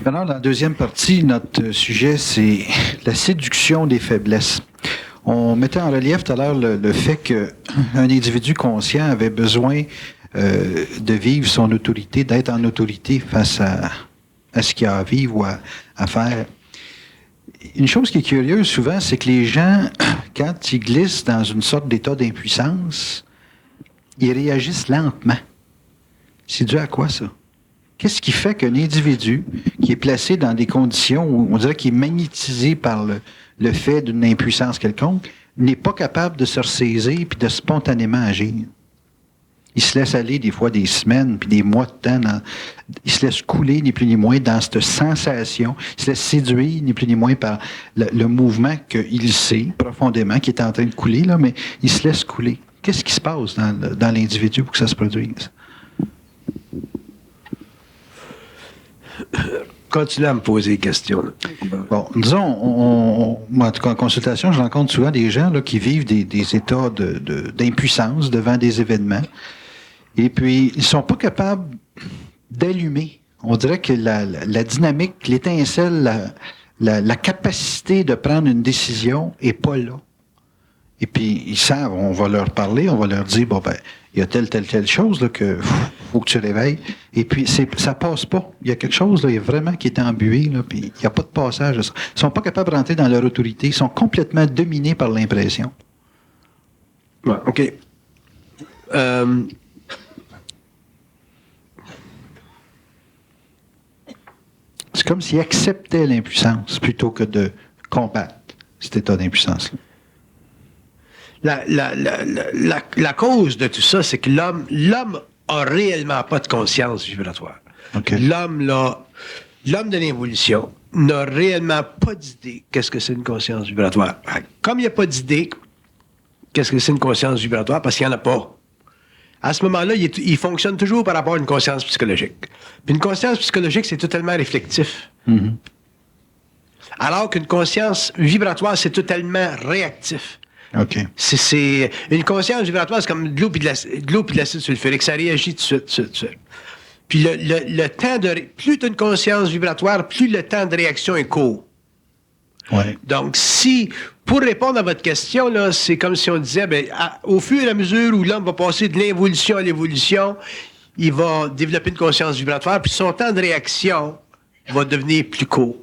Alors, dans la deuxième partie, notre sujet, c'est la séduction des faiblesses. On mettait en relief tout à l'heure le fait qu'un individu conscient avait besoin de vivre son autorité, d'être en autorité face à ce qu'il a à vivre ou à faire. Une chose qui est curieuse souvent, c'est que les gens, quand ils glissent dans une sorte d'état d'impuissance, ils réagissent lentement. C'est dû à quoi, ça? Qu'est-ce qui fait qu'un individu qui est placé dans des conditions où on dirait qu'il est magnétisé par le fait d'une impuissance quelconque, n'est pas capable de se ressaisir puis de spontanément agir? Il se laisse aller des fois des semaines puis des mois de temps. Il se laisse couler, ni plus ni moins, dans cette sensation. Il se laisse séduire, ni plus ni moins, par le mouvement qu'il sait profondément, qui est en train de couler, là, mais il se laisse couler. Qu'est-ce qui se passe dans l'individu pour que ça se produise? Continue à me poser des questions. Là. Bon, disons, moi, en tout cas, en consultation, je rencontre souvent des gens là, qui vivent des états d'impuissance devant des événements. Et puis, ils sont pas capables d'allumer. On dirait que la dynamique, l'étincelle, la capacité de prendre une décision est pas là. Et puis, ils savent, on va leur parler, on va leur dire, bon, ben, il y a telle chose là, que faut que tu réveilles. Et puis, ça passe pas. Il y a quelque chose, là, il y a vraiment qui est embué, là, puis il n'y a pas de passage. Ils sont pas capables de rentrer dans leur autorité. Ils sont complètement dominés par l'impression. Ouais, OK. C'est comme s'ils acceptaient l'impuissance plutôt que de combattre cet état d'impuissance-là. La cause de tout ça, c'est que l'homme a réellement pas de conscience vibratoire. Okay. L'homme de l'évolution n'a réellement pas d'idée qu'est-ce que c'est une conscience vibratoire. Comme il n'y a pas d'idée qu'est-ce que c'est une conscience vibratoire, parce qu'il n'y en a pas. À ce moment-là, il fonctionne toujours par rapport à une conscience psychologique. Puis une conscience psychologique, c'est totalement réflectif. Mm-hmm. Alors qu'une conscience vibratoire, c'est totalement réactif. OK. C'est une conscience vibratoire, c'est comme de l'eau puis de l'acide sulfurique. Ça réagit tout de suite. Puis le temps plus tu as une conscience vibratoire, plus le temps de réaction est court. Ouais. Donc, pour répondre à votre question, là, c'est comme si on disait, au fur et à mesure où l'homme va passer de l'involution à l'évolution, il va développer une conscience vibratoire, puis son temps de réaction va devenir plus court.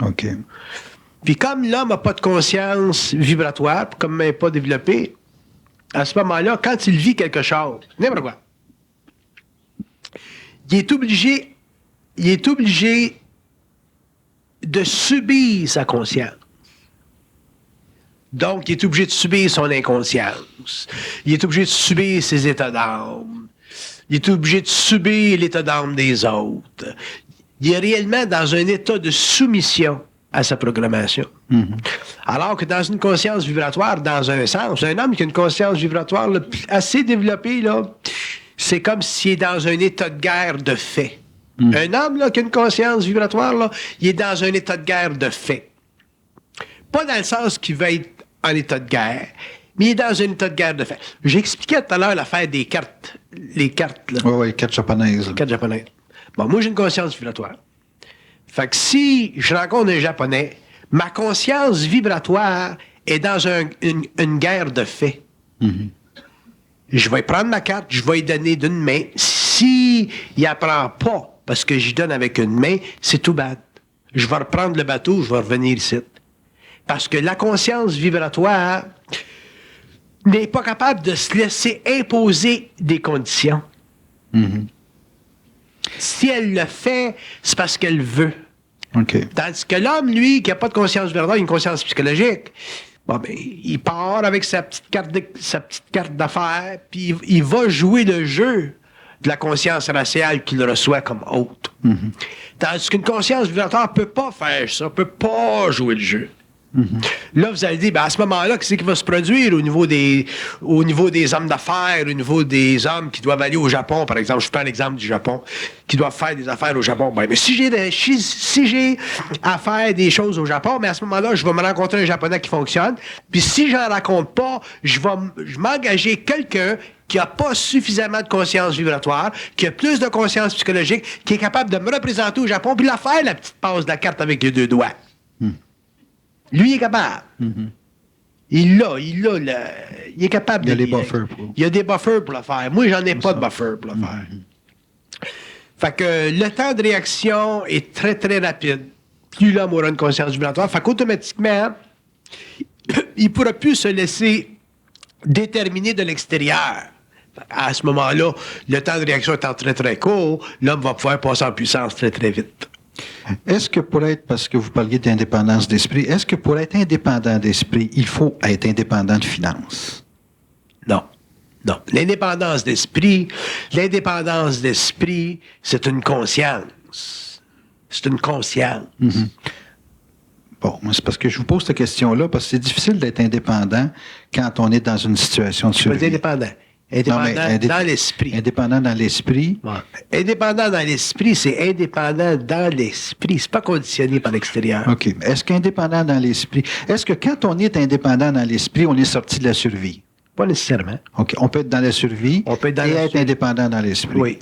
OK. Puis comme l'homme n'a pas de conscience vibratoire, comme il n'est pas développé, à ce moment-là, quand il vit quelque chose, n'importe quoi, il est obligé de subir sa conscience. Donc, il est obligé de subir son inconscience. Il est obligé de subir ses états d'âme. Il est obligé de subir l'état d'âme des autres. Il est réellement dans un état de soumission à sa programmation. Mm-hmm. Alors que dans une conscience vibratoire, dans un sens, un homme qui a une conscience vibratoire là, assez développée, là, c'est comme s'il est dans un état de guerre de fait. Mm. Un homme là, qui a une conscience vibratoire, là, il est dans un état de guerre de fait. Pas dans le sens qu'il va être en état de guerre, mais il est dans un état de guerre de fait. J'expliquais tout à l'heure l'affaire des cartes. Les cartes, là. Oui, cartes japonaises. Les cartes japonaises. Bon, moi, j'ai une conscience vibratoire. Fait que si je rencontre un Japonais, ma conscience vibratoire est dans une guerre de fait. Mm-hmm. Je vais prendre ma carte, je vais lui donner d'une main. Si il apprend pas, parce que j'y donne avec une main, c'est tout bad. Je vais reprendre le bateau, je vais revenir ici. Parce que la conscience vibratoire n'est pas capable de se laisser imposer des conditions. Mm-hmm. Si elle le fait, c'est parce qu'elle veut. Okay. Tandis que l'homme, lui, qui n'a pas de conscience vibratoire, il a une conscience psychologique, bon, ben, il part avec sa petite carte d'affaires, puis il va jouer le jeu de la conscience raciale qu'il reçoit comme hôte. Mm-hmm. Tandis qu'une conscience vibratoire ne peut pas faire ça, ne peut pas jouer le jeu. Là, vous allez dire, ben, à ce moment-là, qu'est-ce qui va se produire au niveau des hommes d'affaires, au niveau des hommes qui doivent aller au Japon, par exemple? Je prends l'exemple du Japon, qui doivent faire des affaires au Japon. Ben, mais si j'ai à faire des choses au Japon, mais à ce moment-là, je vais me rencontrer un Japonais qui fonctionne. Puis si j'en raconte pas, je vais m'engager quelqu'un qui n'a pas suffisamment de conscience vibratoire, qui a plus de conscience psychologique, qui est capable de me représenter au Japon, puis la faire, la petite passe de la carte avec les 2 doigts. Lui, il est capable. Il est capable il y a de... les buffers. Il y a des buffers pour le faire. Moi, j'en ai pas de buffers pour le faire. Fait que le temps de réaction est très, très rapide. Plus l'homme aura une conscience vibratoire. Fait qu'automatiquement, il ne pourra plus se laisser déterminer de l'extérieur. À ce moment-là, le temps de réaction étant très, très court, l'homme va pouvoir passer en puissance très, très vite. Est-ce que parce que vous parliez d'indépendance d'esprit, est-ce que pour être indépendant d'esprit, il faut être indépendant de finances? Non. Non. L'indépendance d'esprit, c'est une conscience. C'est une conscience. Bon, moi, c'est parce que je vous pose cette question-là, parce que c'est difficile d'être indépendant quand on est dans une situation de survie. Pas indépendant. Indépendant dans l'esprit. Indépendant dans l'esprit. Ouais. Indépendant dans l'esprit, c'est indépendant dans l'esprit. C'est pas conditionné par l'extérieur. OK. Est-ce qu'indépendant dans l'esprit... Est-ce que quand on est indépendant dans l'esprit, on est sorti de la survie? Pas nécessairement. OK. On peut être dans la survie et être indépendant dans l'esprit. Oui.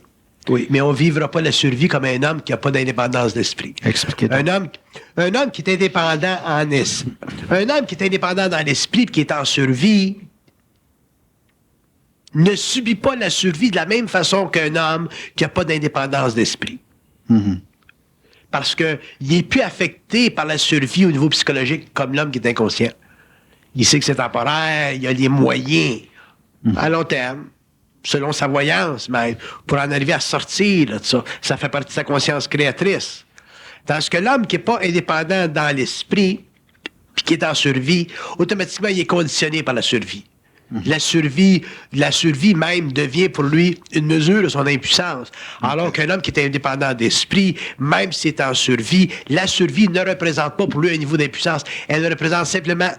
Oui, mais on ne vivra pas la survie comme un homme qui n'a pas d'indépendance d'esprit. Expliquez donc. Un homme qui est indépendant en esprit. Un homme qui est indépendant dans l'esprit et qui est en survie ne subit pas la survie de la même façon qu'un homme qui n'a pas d'indépendance d'esprit. Parce qu'il n'est plus affecté par la survie au niveau psychologique comme l'homme qui est inconscient. Il sait que c'est temporaire, il a les moyens à long terme, selon sa voyance même, pour en arriver à sortir là, de ça. Ça fait partie de sa conscience créatrice. Tandis que l'homme qui n'est pas indépendant dans l'esprit, puis qui est en survie, automatiquement, il est conditionné par la survie. La survie même devient pour lui une mesure de son impuissance. Alors qu'un homme qui est indépendant d'esprit, même s'il est en survie, la survie ne représente pas pour lui un niveau d'impuissance. Elle représente simplement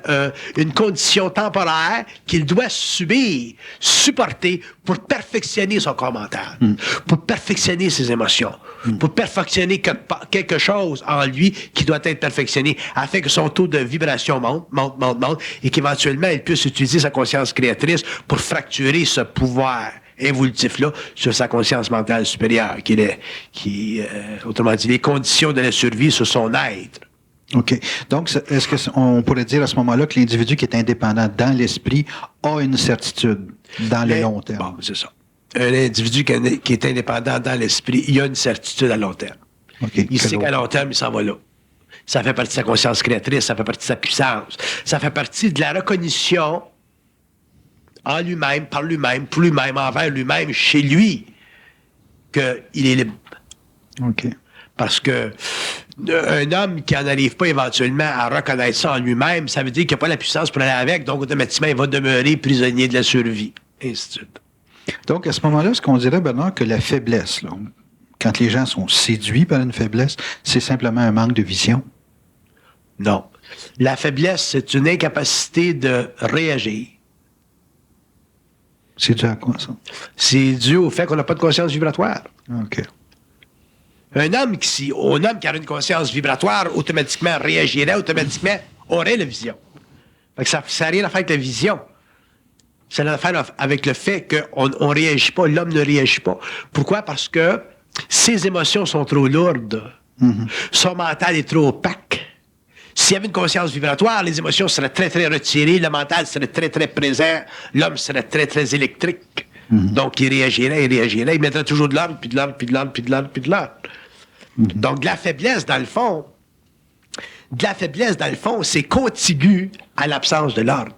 une condition temporaire qu'il doit subir, supporter pour perfectionner son corps mental, pour perfectionner ses émotions, pour perfectionner quelque chose en lui qui doit être perfectionné afin que son taux de vibration monte et qu'éventuellement il puisse utiliser sa conscience créatrice pour fracturer ce pouvoir évolutif-là sur sa conscience mentale supérieure, autrement dit, les conditions de la survie sur son être. OK. Donc, est-ce qu'on pourrait dire à ce moment-là que l'individu qui est indépendant dans l'esprit a une certitude dans le long terme? Bon, c'est ça. Un individu qui est indépendant dans l'esprit, il a une certitude à long terme. Okay. Il sait qu'à long terme, il s'en va là. Ça fait partie de sa conscience créatrice, ça fait partie de sa puissance, ça fait partie de la reconnaissance en lui-même, par lui-même, pour lui-même, envers lui-même, chez lui, qu'il est libre. OK. Parce que un homme qui n'en arrive pas éventuellement à reconnaître ça en lui-même, ça veut dire qu'il n'a pas la puissance pour aller avec, donc automatiquement, il va demeurer prisonnier de la survie. Et ainsi de suite. Donc, à ce moment-là, ce qu'on dirait, Bernard, que la faiblesse, là, quand les gens sont séduits par une faiblesse, c'est simplement un manque de vision? Non. La faiblesse, c'est une incapacité de réagir. C'est dû à quoi, ça? C'est dû au fait qu'on n'a pas de conscience vibratoire. OK. Un homme qui a une conscience vibratoire, automatiquement réagirait, automatiquement aurait la vision. Fait que ça n'a rien à faire avec la vision. Ça a à faire avec le fait qu'on ne réagit pas, l'homme ne réagit pas. Pourquoi? Parce que ses émotions sont trop lourdes. Son mental est trop opaque. S'il y avait une conscience vibratoire, les émotions seraient très, très retirées, le mental serait très, très présent, l'homme serait très, très électrique. Donc, il réagirait, il mettrait toujours de l'ordre, puis de l'ordre, puis de l'ordre, puis de l'ordre, puis de l'ordre. Donc, de la faiblesse, dans le fond, c'est contigu à l'absence de l'ordre.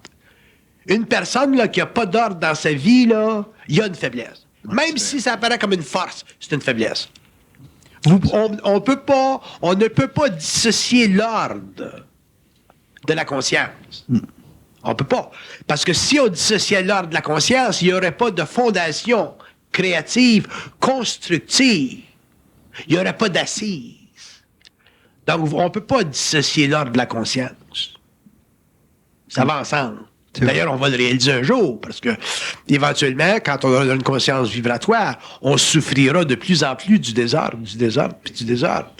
Une personne là, qui n'a pas d'ordre dans sa vie, là, il y a une faiblesse. Même si ça apparaît comme une force, c'est une faiblesse. On ne peut pas dissocier l'ordre de la conscience. On ne peut pas. Parce que si on dissociait l'ordre de la conscience, il n'y aurait pas de fondation créative, constructive. Il n'y aurait pas d'assise. Donc, on ne peut pas dissocier l'ordre de la conscience. Ça va ensemble. D'ailleurs, on va le réaliser un jour, parce que, éventuellement, quand on aura une conscience vibratoire, on souffrira de plus en plus du désordre, puis du désordre.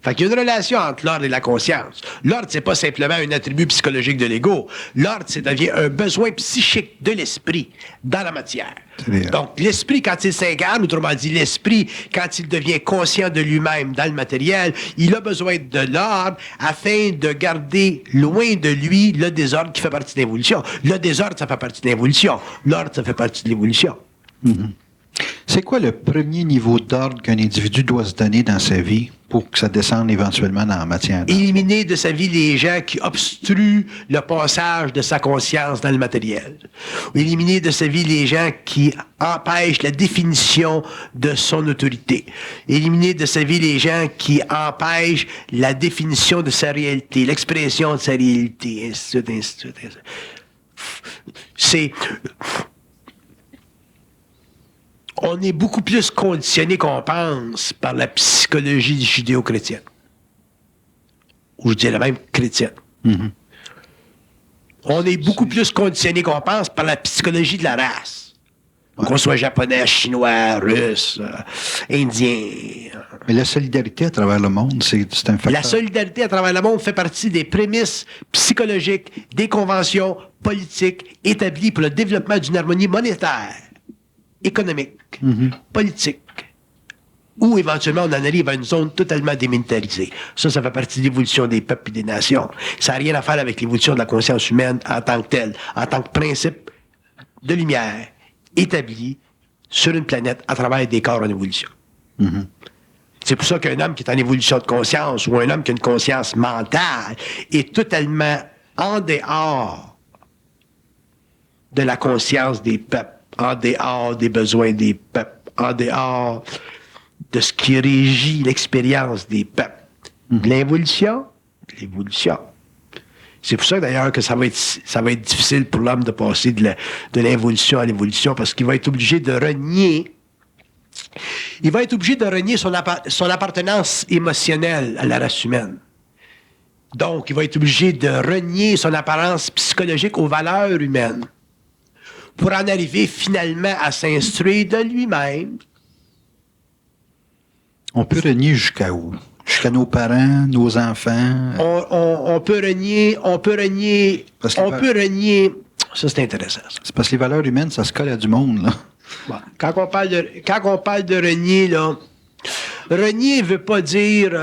Fait qu'il y a une relation entre l'ordre et la conscience. L'ordre, c'est pas simplement un attribut psychologique de l'ego. L'ordre, c'est devient un besoin psychique de l'esprit dans la matière. Donc, l'esprit, quand il s'incarne, autrement dit, l'esprit, quand il devient conscient de lui-même dans le matériel, il a besoin de l'ordre afin de garder loin de lui le désordre qui fait partie de l'évolution. Le désordre, ça fait partie de l'évolution. L'ordre, ça fait partie de l'évolution. Mm-hmm. C'est quoi le premier niveau d'ordre qu'un individu doit se donner dans sa vie pour que ça descende éventuellement dans la matière? Éliminer de sa vie les gens qui obstruent le passage de sa conscience dans le matériel. Éliminer de sa vie les gens qui empêchent la définition de son autorité. Éliminer de sa vie les gens qui empêchent la définition de sa réalité, l'expression de sa réalité, ainsi de suite, ainsi de suite, ainsi de suite. C'est... On est beaucoup plus conditionné qu'on pense par la psychologie judéo-chrétienne. Ou je dirais même chrétienne. Mm-hmm. On est beaucoup plus conditionné qu'on pense par la psychologie de la race. Ouais. Qu'on soit japonais, chinois, russe, indien. Mais la solidarité à travers le monde, c'est un facteur. La solidarité à travers le monde fait partie des prémices psychologiques, des conventions politiques établies pour le développement d'une harmonie monétaire, économique, politique, ou éventuellement on en arrive à une zone totalement démilitarisée. Ça fait partie de l'évolution des peuples et des nations. Ça n'a rien à faire avec l'évolution de la conscience humaine en tant que telle, en tant que principe de lumière établi sur une planète à travers des corps en évolution. Mm-hmm. C'est pour ça qu'un homme qui est en évolution de conscience ou un homme qui a une conscience mentale est totalement en dehors de la conscience des peuples, en dehors des besoins des peuples, en dehors de ce qui régit l'expérience des peuples. L'évolution. C'est pour ça d'ailleurs que ça va être difficile pour l'homme de passer de l'involution à l'évolution, parce qu'il va être obligé de renier son appartenance émotionnelle à la race humaine. Donc, il va être obligé de renier son apparence psychologique aux valeurs humaines, pour en arriver finalement à s'instruire de lui-même. On peut renier jusqu'à où? Jusqu'à nos parents, nos enfants? On peut renier... Ça, c'est intéressant, ça. C'est parce que les valeurs humaines, ça se colle à du monde, là. Bon, quand on parle de renier, là, renier veut pas dire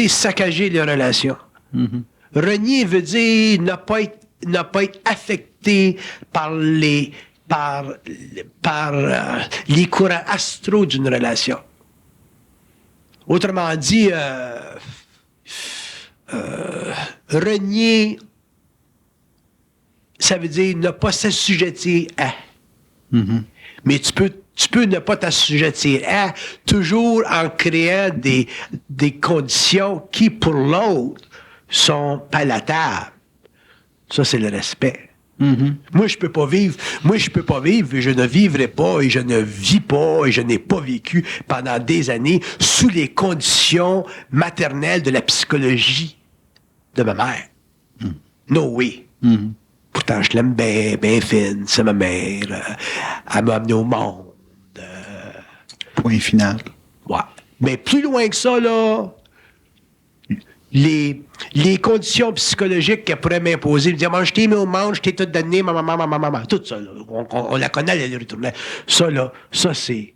saccager les relations. Mm-hmm. Renier veut dire ne pas être affecté par les courants astraux d'une relation. Autrement dit, renier, ça veut dire ne pas s'assujettir à. Mm-hmm. Mais tu peux ne pas t'assujettir à, toujours en créant des conditions qui, pour l'autre, sont palatables. Ça, c'est le respect. Mm-hmm. Moi, je peux pas vivre, et je ne vivrai pas, et je ne vis pas, et je n'ai pas vécu pendant des années sous les conditions maternelles de la psychologie de ma mère. Mm. No way. Mm-hmm. Pourtant, je l'aime bien, bien fine, c'est ma mère. Elle m'a amené au monde. Point final. Ouais. Mais plus loin que ça, là, les conditions psychologiques qu'elle pourrait m'imposer, me dire, moi, je t'ai mis au monde, je t'ai tout donné, maman, tout ça, là. On la connaît, elle est retournée. Ça, là, ça, j'y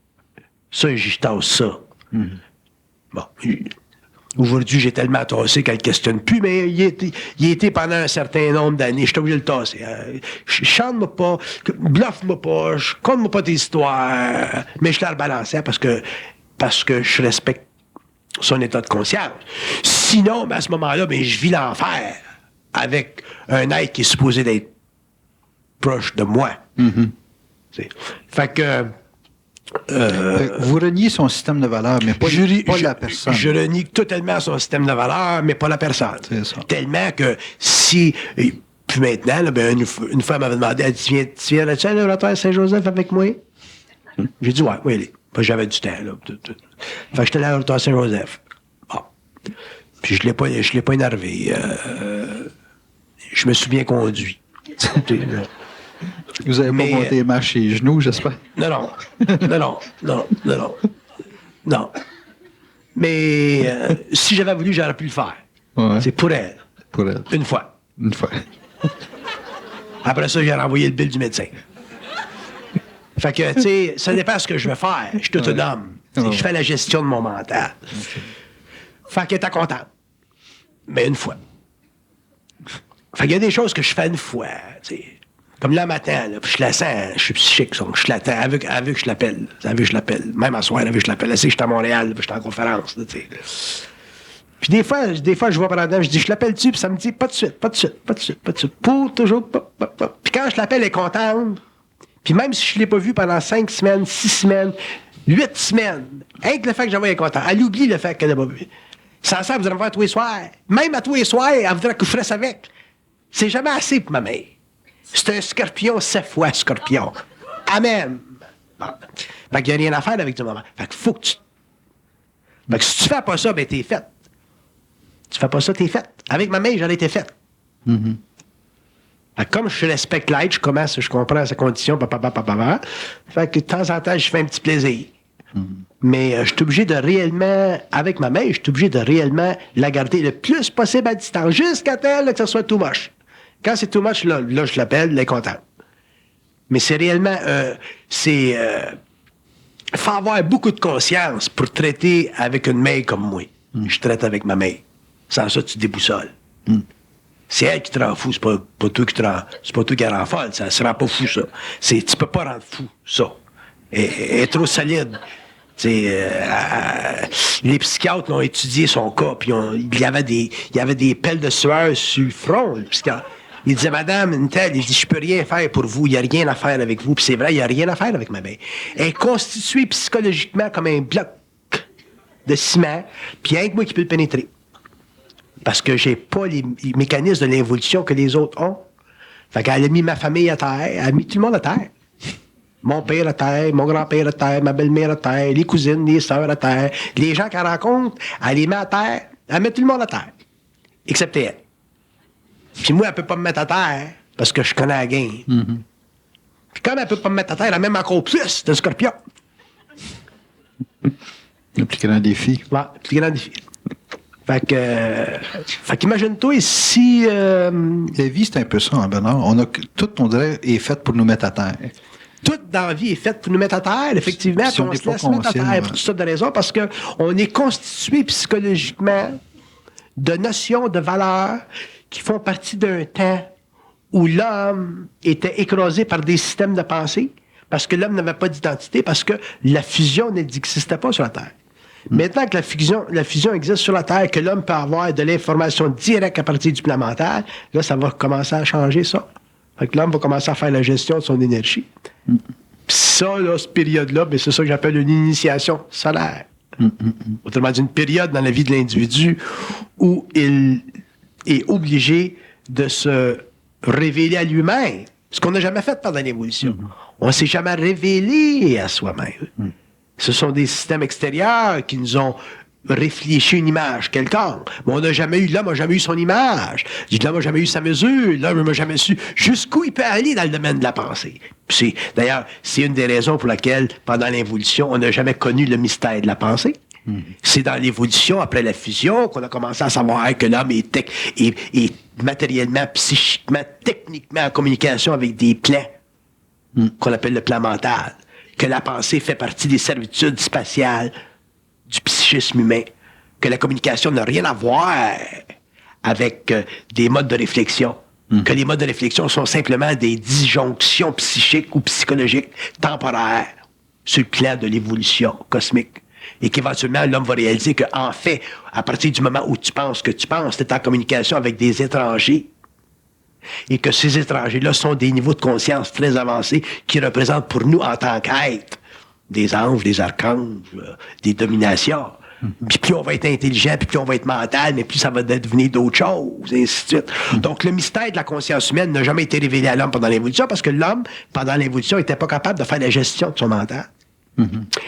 tasse ça. Mm-hmm. Bon. Aujourd'hui, j'ai tellement tassé qu'elle ne questionne plus, mais il était pendant un certain nombre d'années. J'étais obligé de le tasser. Chante-moi pas, bluffe-moi pas, conte-moi pas tes histoires, mais je la rebalançais parce que je respecte son état de conscience. Sinon, ben, à ce moment-là, ben, je vis l'enfer avec un être qui est supposé d'être proche de moi. Mm-hmm. Fait que... vous reniez son système de valeurs, mais pas la personne. Je renie totalement son système de valeurs, mais pas la personne. C'est ça. Tellement que si... Puis maintenant, là, ben, une fois, elle m'avait demandé, elle dit, tu viens à l'oratoire Saint-Joseph avec moi? J'ai dit, ouais, allez. J'avais du temps, là. Fait que j'étais allé à l'oratoire Saint-Joseph. Bon. Puis je l'ai pas énervé. je me suis bien conduit. Vous n'avez pas monté les marches les genoux, j'espère? Non. Mais si j'avais voulu, j'aurais pu le faire. Ouais. C'est pour elle. Pour elle. Une fois. Une fois. Après ça, j'ai renvoyé le bill du médecin. Fait que, tu sais, ça dépend de ce que je veux faire. Je suis autonome. Je fais la gestion de mon mental. Okay. Fait qu'elle était contente. Mais une fois. Fait qu'il y a des choses que je fais une fois, tu sais. Comme là, matin, là, je la sens, je suis psychique, ça. Je l'attends, elle veut que je l'appelle. Elle veut que je l'appelle. Même à soir, elle veut que je l'appelle. Elle sait que je suis à Montréal, là, puis je suis en conférence, tu sais. Puis des fois, je vois pendant je dis, je l'appelle-tu, puis ça me dit, pas de suite. Pour toujours, Puis quand je l'appelle, elle est contente. Puis même si je l'ai pas vue pendant 5 semaines, 6 semaines, 8 semaines, rien que le fait que j'envoie, elle est contente. Elle oublie le fait qu'elle n'a pas vu. Sans ça, elle voudrait me voir tous les soirs. Même à tous les soirs, elle voudrait que je fasse avec. C'est jamais assez pour ma mère. C'est un scorpion, 7 fois scorpion. Amen. Bon. Fait qu'il n'y a rien à faire avec du moment. Fait qu'il faut que tu... Fait que si tu fais pas ça, ben t'es faite. Tu fais pas ça, t'es faite. Avec ma mère, j'en ai été faite. Mm-hmm. Fait que comme je respecte l'aide, je comprends sa condition, fait que de temps en temps, je fais un petit plaisir. Mm-hmm. Mais je suis obligé de réellement, avec ma mère, je suis obligé de réellement la garder le plus possible à distance, jusqu'à tel que ça soit too much. Quand c'est too much, là je l'appelle, elle est contente. Mais c'est réellement, faut avoir beaucoup de conscience pour traiter avec une mère comme moi. Je traite avec ma mère. Sans ça, tu te déboussoles. C'est elle qui te rend fou, c'est pas toi qui la rend folle, ça se rend pas fou, ça. Tu peux pas rendre fou, ça. Elle est trop solide. Les psychiatres ont étudié son cas, puis il y avait des pelles de sueur sur le front, le psychiatre. Il disait, madame, une telle, il dit, je peux rien faire pour vous, il n'y a rien à faire avec vous. Puis c'est vrai, il n'y a rien à faire avec ma mère. Elle est constituée psychologiquement comme un bloc de ciment, puis il n'y a que moi qui peux le pénétrer. Parce que j'ai pas les mécanismes de l'involution que les autres ont. Fait qu'elle a mis ma famille à terre, elle a mis tout le monde à terre. Mon père à terre, mon grand-père à terre, ma belle-mère à terre, les cousines, les sœurs à terre. Les gens qu'elle rencontre, elle les met à terre, elle met tout le monde à terre. Excepté elle. Puis moi, elle peut pas me mettre à terre parce que je connais la game. Mm-hmm. Puis comme elle peut pas me mettre à terre, elle m'aime encore plus, c'est un scorpion. Le plus grand défi. Ouais, le plus grand défi. Fait qu'imagine-toi si... La vie, c'est un peu ça, en bonheur. Tout, on dirait, est fait pour nous mettre à terre. Tout dans la vie est fait pour nous mettre à terre, effectivement. Si on se laisse mettre à terre pour toutes sortes de raisons, parce qu'on est constitué psychologiquement de notions, de valeurs qui font partie d'un temps où l'homme était écrasé par des systèmes de pensée, parce que l'homme n'avait pas d'identité, parce que la fusion n'existait pas sur la Terre. Maintenant que la fusion existe sur la Terre, que l'homme peut avoir de l'information directe à partir du plan mental, là, ça va commencer à changer ça. Fait que l'homme va commencer à faire la gestion de son énergie. Puis ça, là, cette période-là, ben, c'est ça que j'appelle une initiation solaire. Autrement dit, une période dans la vie de l'individu où il est obligé de se révéler à lui-même. Ce qu'on n'a jamais fait pendant l'évolution. On ne s'est jamais révélé à soi-même. Ce sont des systèmes extérieurs qui nous ont réfléchi une image quelconque. Mais l'homme n'a jamais eu son image. L'homme n'a jamais eu sa mesure. L'homme n'a jamais su jusqu'où il peut aller dans le domaine de la pensée. D'ailleurs, c'est une des raisons pour laquelle, pendant l'évolution, on n'a jamais connu le mystère de la pensée. C'est dans l'évolution, après la fusion, qu'on a commencé à savoir que l'homme est matériellement, psychiquement, techniquement en communication avec des plans qu'on appelle le plan mental. Que la pensée fait partie des servitudes spatiales du psychisme humain. Que la communication n'a rien à voir avec des modes de réflexion. Que les modes de réflexion sont simplement des disjonctions psychiques ou psychologiques temporaires sur le plan de l'évolution cosmique. Et qu'éventuellement, l'homme va réaliser qu'en fait, à partir du moment où tu penses que tu penses, tu es en communication avec des étrangers. Et que ces étrangers-là sont des niveaux de conscience très avancés qui représentent pour nous, en tant qu'êtres, des anges, des archanges, des dominations. Puis plus on va être intelligent, puis plus on va être mental, mais plus ça va devenir d'autres choses, et ainsi de suite. Donc, le mystère de la conscience humaine n'a jamais été révélé à l'homme pendant l'évolution, parce que l'homme, pendant l'évolution, n'était pas capable de faire la gestion de son mental.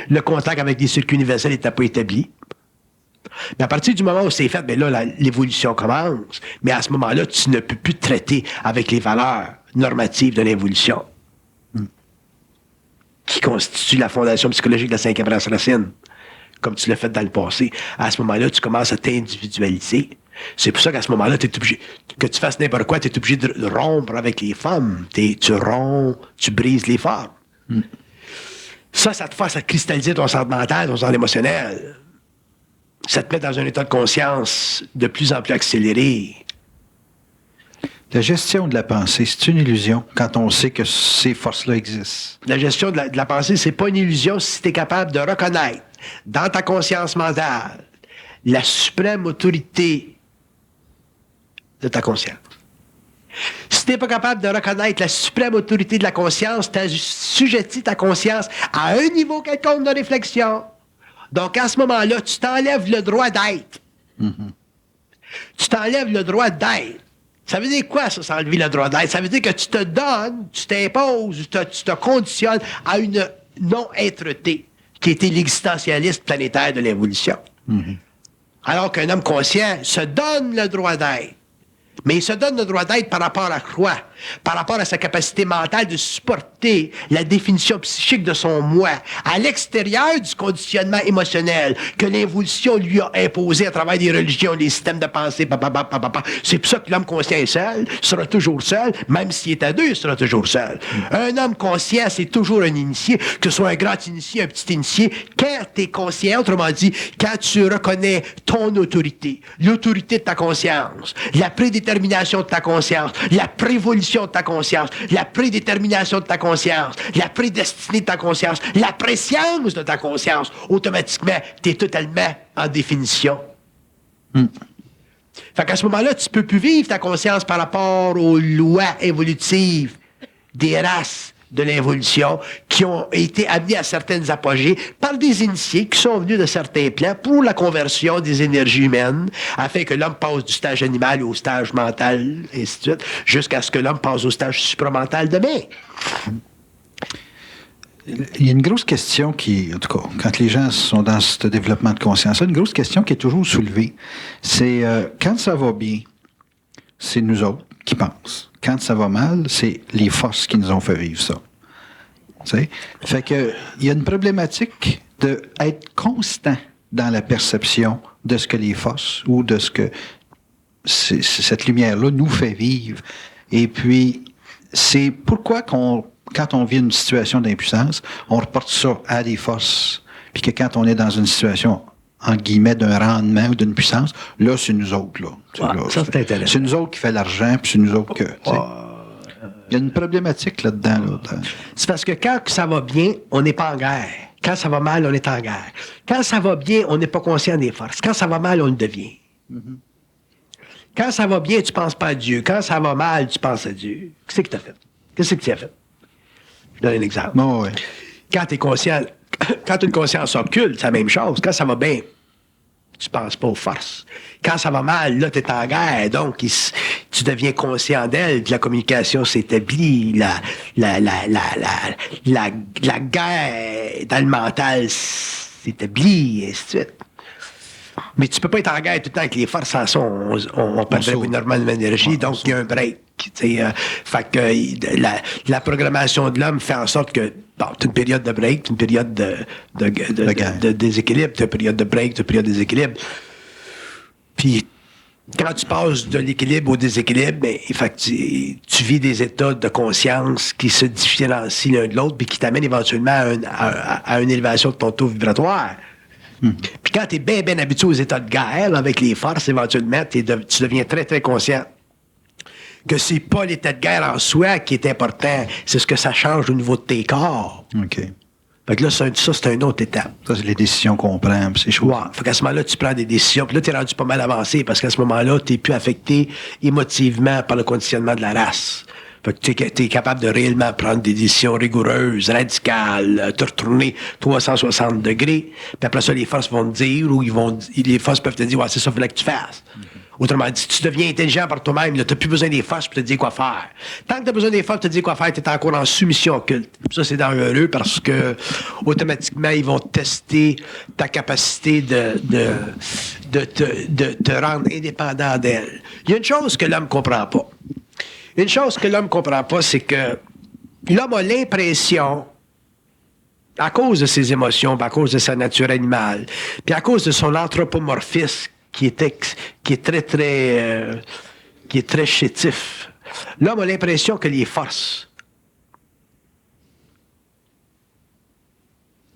Le contact avec les circuits universels n'était pas établi. Mais à partir du moment où c'est fait, bien là, l'évolution commence. Mais à ce moment-là, tu ne peux plus te traiter avec les valeurs normatives de l'évolution qui constituent la fondation psychologique de la 5e race racine, comme tu l'as fait dans le passé. À ce moment-là, tu commences à t'individualiser. C'est pour ça qu'à ce moment-là, tu es obligé, que tu fasses n'importe quoi, tu es obligé de rompre avec les formes. Tu romps, tu brises les formes. Ça te force à cristalliser ton centre mental, ton centre émotionnel. Ça te met dans un état de conscience de plus en plus accéléré. La gestion de la pensée, c'est une illusion quand on sait que ces forces-là existent. La gestion de la pensée, c'est pas une illusion si tu es capable de reconnaître dans ta conscience mentale la suprême autorité de ta conscience. Si tu n'es pas capable de reconnaître la suprême autorité de la conscience, tu assujettis ta conscience à un niveau quelconque de réflexion. Donc, à ce moment-là, tu t'enlèves le droit d'être. Tu t'enlèves le droit d'être. Ça veut dire quoi, ça, s'enlever le droit d'être? Ça veut dire que tu te donnes, tu t'imposes, tu te conditionnes à une non-êtreté qui était l'existentialiste planétaire de l'évolution. Alors qu'un homme conscient se donne le droit d'être. Mais il se donne le droit d'être par rapport à quoi? Par rapport à sa capacité mentale de supporter la définition psychique de son moi, à l'extérieur du conditionnement émotionnel que l'évolution lui a imposé à travers des religions, des systèmes de pensée, C'est pour ça que l'homme conscient est seul, sera toujours seul, même s'il est à deux, il sera toujours seul. Un homme conscient, c'est toujours un initié, que ce soit un grand initié, un petit initié. Quand tu es conscient, autrement dit, quand tu reconnais ton autorité, l'autorité de ta conscience, la prédétermination de ta conscience, la prévolition de ta conscience, la prédétermination de ta conscience, la prédestinée de ta conscience, la préscience de ta conscience, automatiquement, tu es totalement en définition. Fait qu'à ce moment-là, tu peux plus vivre ta conscience par rapport aux lois évolutives des races de l'évolution qui ont été amenées à certaines apogées par des initiés qui sont venus de certains plans pour la conversion des énergies humaines afin que l'homme passe du stage animal au stage mental, et ainsi de suite, jusqu'à ce que l'homme passe au stage supramental demain. Il y a une grosse question qui, en tout cas, quand les gens sont dans ce développement de conscience, une grosse question qui est toujours soulevée, c'est quand ça va bien, c'est nous autres qui pensent. Quand ça va mal, c'est les forces qui nous ont fait vivre ça. Tu sais? Fait que il y a une problématique d'être constant dans la perception de ce que les forces ou de ce que cette lumière-là nous fait vivre. Et puis, c'est pourquoi quand on vit une situation d'impuissance, on reporte ça à des forces. Puis que quand on est dans une situation en guillemets, d'un rendement ou d'une puissance, là, c'est nous autres, là. Ouais, ça, c'est intéressant. C'est nous autres qui fait l'argent, puis c'est nous autres que... Il y a une problématique là-dedans. Là. C'est parce que quand ça va bien, on n'est pas en guerre. Quand ça va mal, on est en guerre. Quand ça va bien, on n'est pas conscient des forces. Quand ça va mal, on le devient. Quand ça va bien, tu ne penses pas à Dieu. Quand ça va mal, tu penses à Dieu. Qu'est-ce que tu as fait? Qu'est-ce que tu as fait? Je donne un exemple. Oh, ouais. Quand tu es conscient... Quand tu as une conscience occulte, c'est la même chose. Quand ça va bien, tu ne penses pas aux forces. Quand ça va mal, là, tu es en guerre. Donc, tu deviens conscient d'elle, la communication s'établit, la guerre dans le mental s'établit, et ainsi de suite. Mais tu peux pas être en guerre tout le temps avec les forces en son. On perdrait énormément d'énergie, donc il y a un break. Fait que la programmation de l'homme fait en sorte que tu as une période de break, une période de déséquilibre, tu as une période de break, tu as une période de déséquilibre. Puis quand tu passes de l'équilibre au déséquilibre, ben, fait que tu vis des états de conscience qui se différencient l'un de l'autre puis qui t'amènent éventuellement à une élévation de ton taux vibratoire. Puis quand tu es bien habitué aux états de guerre, là, avec les forces, éventuellement, tu deviens très, très conscient que c'est pas l'état de guerre en soi qui est important, c'est ce que ça change au niveau de tes corps. OK. Fait que là, ça, c'est une autre étape. Ça, c'est les décisions qu'on prend, ces choses. Ouais. Fait qu'à ce moment-là, tu prends des décisions. Puis là, tu es rendu pas mal avancé parce qu'à ce moment-là, tu n'es plus affecté émotivement par le conditionnement de la race. Fait que tu es capable de réellement prendre des décisions rigoureuses, radicales, te retourner 360 degrés. Puis après ça, les forces vont te dire, les forces peuvent te dire, ouais, c'est ça qu'il fallait que tu fasses. Autrement dit, tu deviens intelligent par toi-même, tu n'as plus besoin des forces pour te dire quoi faire. Tant que tu as besoin des forces pour te dire quoi faire, tu es encore en soumission occulte. Ça, c'est dangereux parce que automatiquement, ils vont tester ta capacité de te rendre indépendant d'elle. Il y a une chose que l'homme ne comprend pas. Une chose que l'homme ne comprend pas, c'est que l'homme a l'impression, à cause de ses émotions, à cause de sa nature animale, puis à cause de son anthropomorphisme, qui est très chétif. L'homme a l'impression que les forces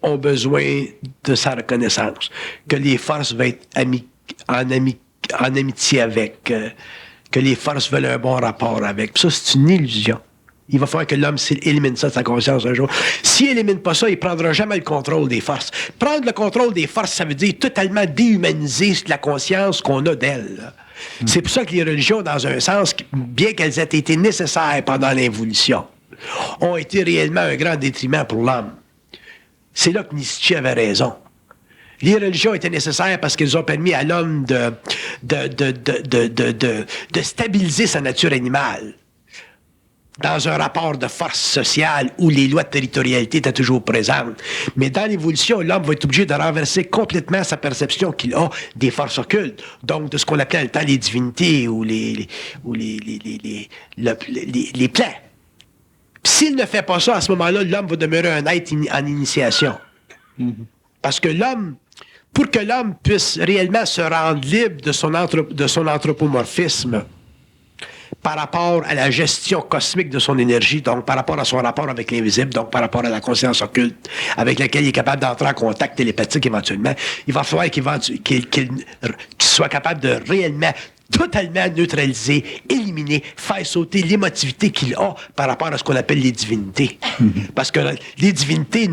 ont besoin de sa reconnaissance, que les forces vont être en amitié avec, que les forces veulent un bon rapport avec. Puis ça, c'est une illusion. Il va falloir que l'homme élimine ça de sa conscience un jour. S'il n'élimine pas ça, il ne prendra jamais le contrôle des forces. Prendre le contrôle des forces, ça veut dire totalement déhumaniser la conscience qu'on a d'elle. C'est pour ça que les religions, dans un sens, bien qu'elles aient été nécessaires pendant l'évolution, ont été réellement un grand détriment pour l'homme. C'est là que Nietzsche avait raison. Les religions étaient nécessaires parce qu'elles ont permis à l'homme de stabiliser sa nature animale dans un rapport de force sociale où les lois de territorialité étaient toujours présentes. Mais dans l'évolution, l'homme va être obligé de renverser complètement sa perception qu'il a des forces occultes, donc de ce qu'on appelait à le temps les divinités ou les plans. S'il ne fait pas ça, à ce moment-là, l'homme va demeurer un être en initiation. Parce que l'homme, pour que l'homme puisse réellement se rendre libre de son anthropomorphisme, par rapport à la gestion cosmique de son énergie, donc par rapport à son rapport avec l'invisible, donc par rapport à la conscience occulte avec laquelle il est capable d'entrer en contact télépathique éventuellement, il va falloir qu'il soit capable de réellement, totalement neutraliser, éliminer, faire sauter l'émotivité qu'il a par rapport à ce qu'on appelle les divinités. Parce que les divinités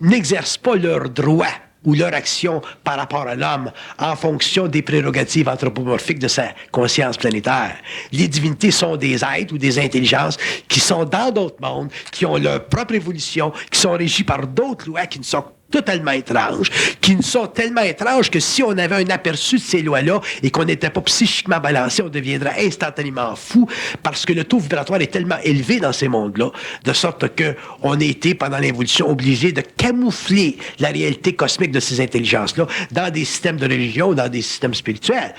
n'exercent pas leurs droits ou leur action par rapport à l'homme en fonction des prérogatives anthropomorphiques de sa conscience planétaire. Les divinités sont des êtres ou des intelligences qui sont dans d'autres mondes, qui ont leur propre évolution, qui sont régis par d'autres lois qui ne sont totalement étranges, qui ne sont tellement étranges que si on avait un aperçu de ces lois-là et qu'on n'était pas psychiquement balancé, on deviendrait instantanément fou parce que le taux vibratoire est tellement élevé dans ces mondes-là, de sorte qu'on a été, pendant l'évolution, obligé de camoufler la réalité cosmique de ces intelligences-là dans des systèmes de religion ou dans des systèmes spirituels.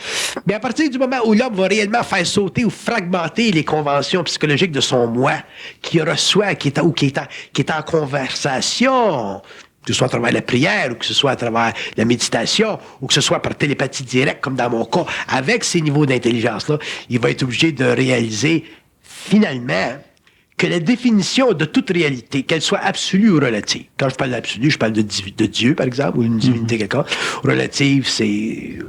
Mais à partir du moment où l'homme va réellement faire sauter ou fragmenter les conventions psychologiques de son moi, qui reçoit, qui est en conversation, que ce soit à travers la prière, ou que ce soit à travers la méditation, ou que ce soit par télépathie directe, comme dans mon cas, avec ces niveaux d'intelligence-là, il va être obligé de réaliser, finalement, que la définition de toute réalité, qu'elle soit absolue ou relative. Quand je parle d'absolu, je parle de Dieu, par exemple, ou une divinité quelconque. Relative, c'est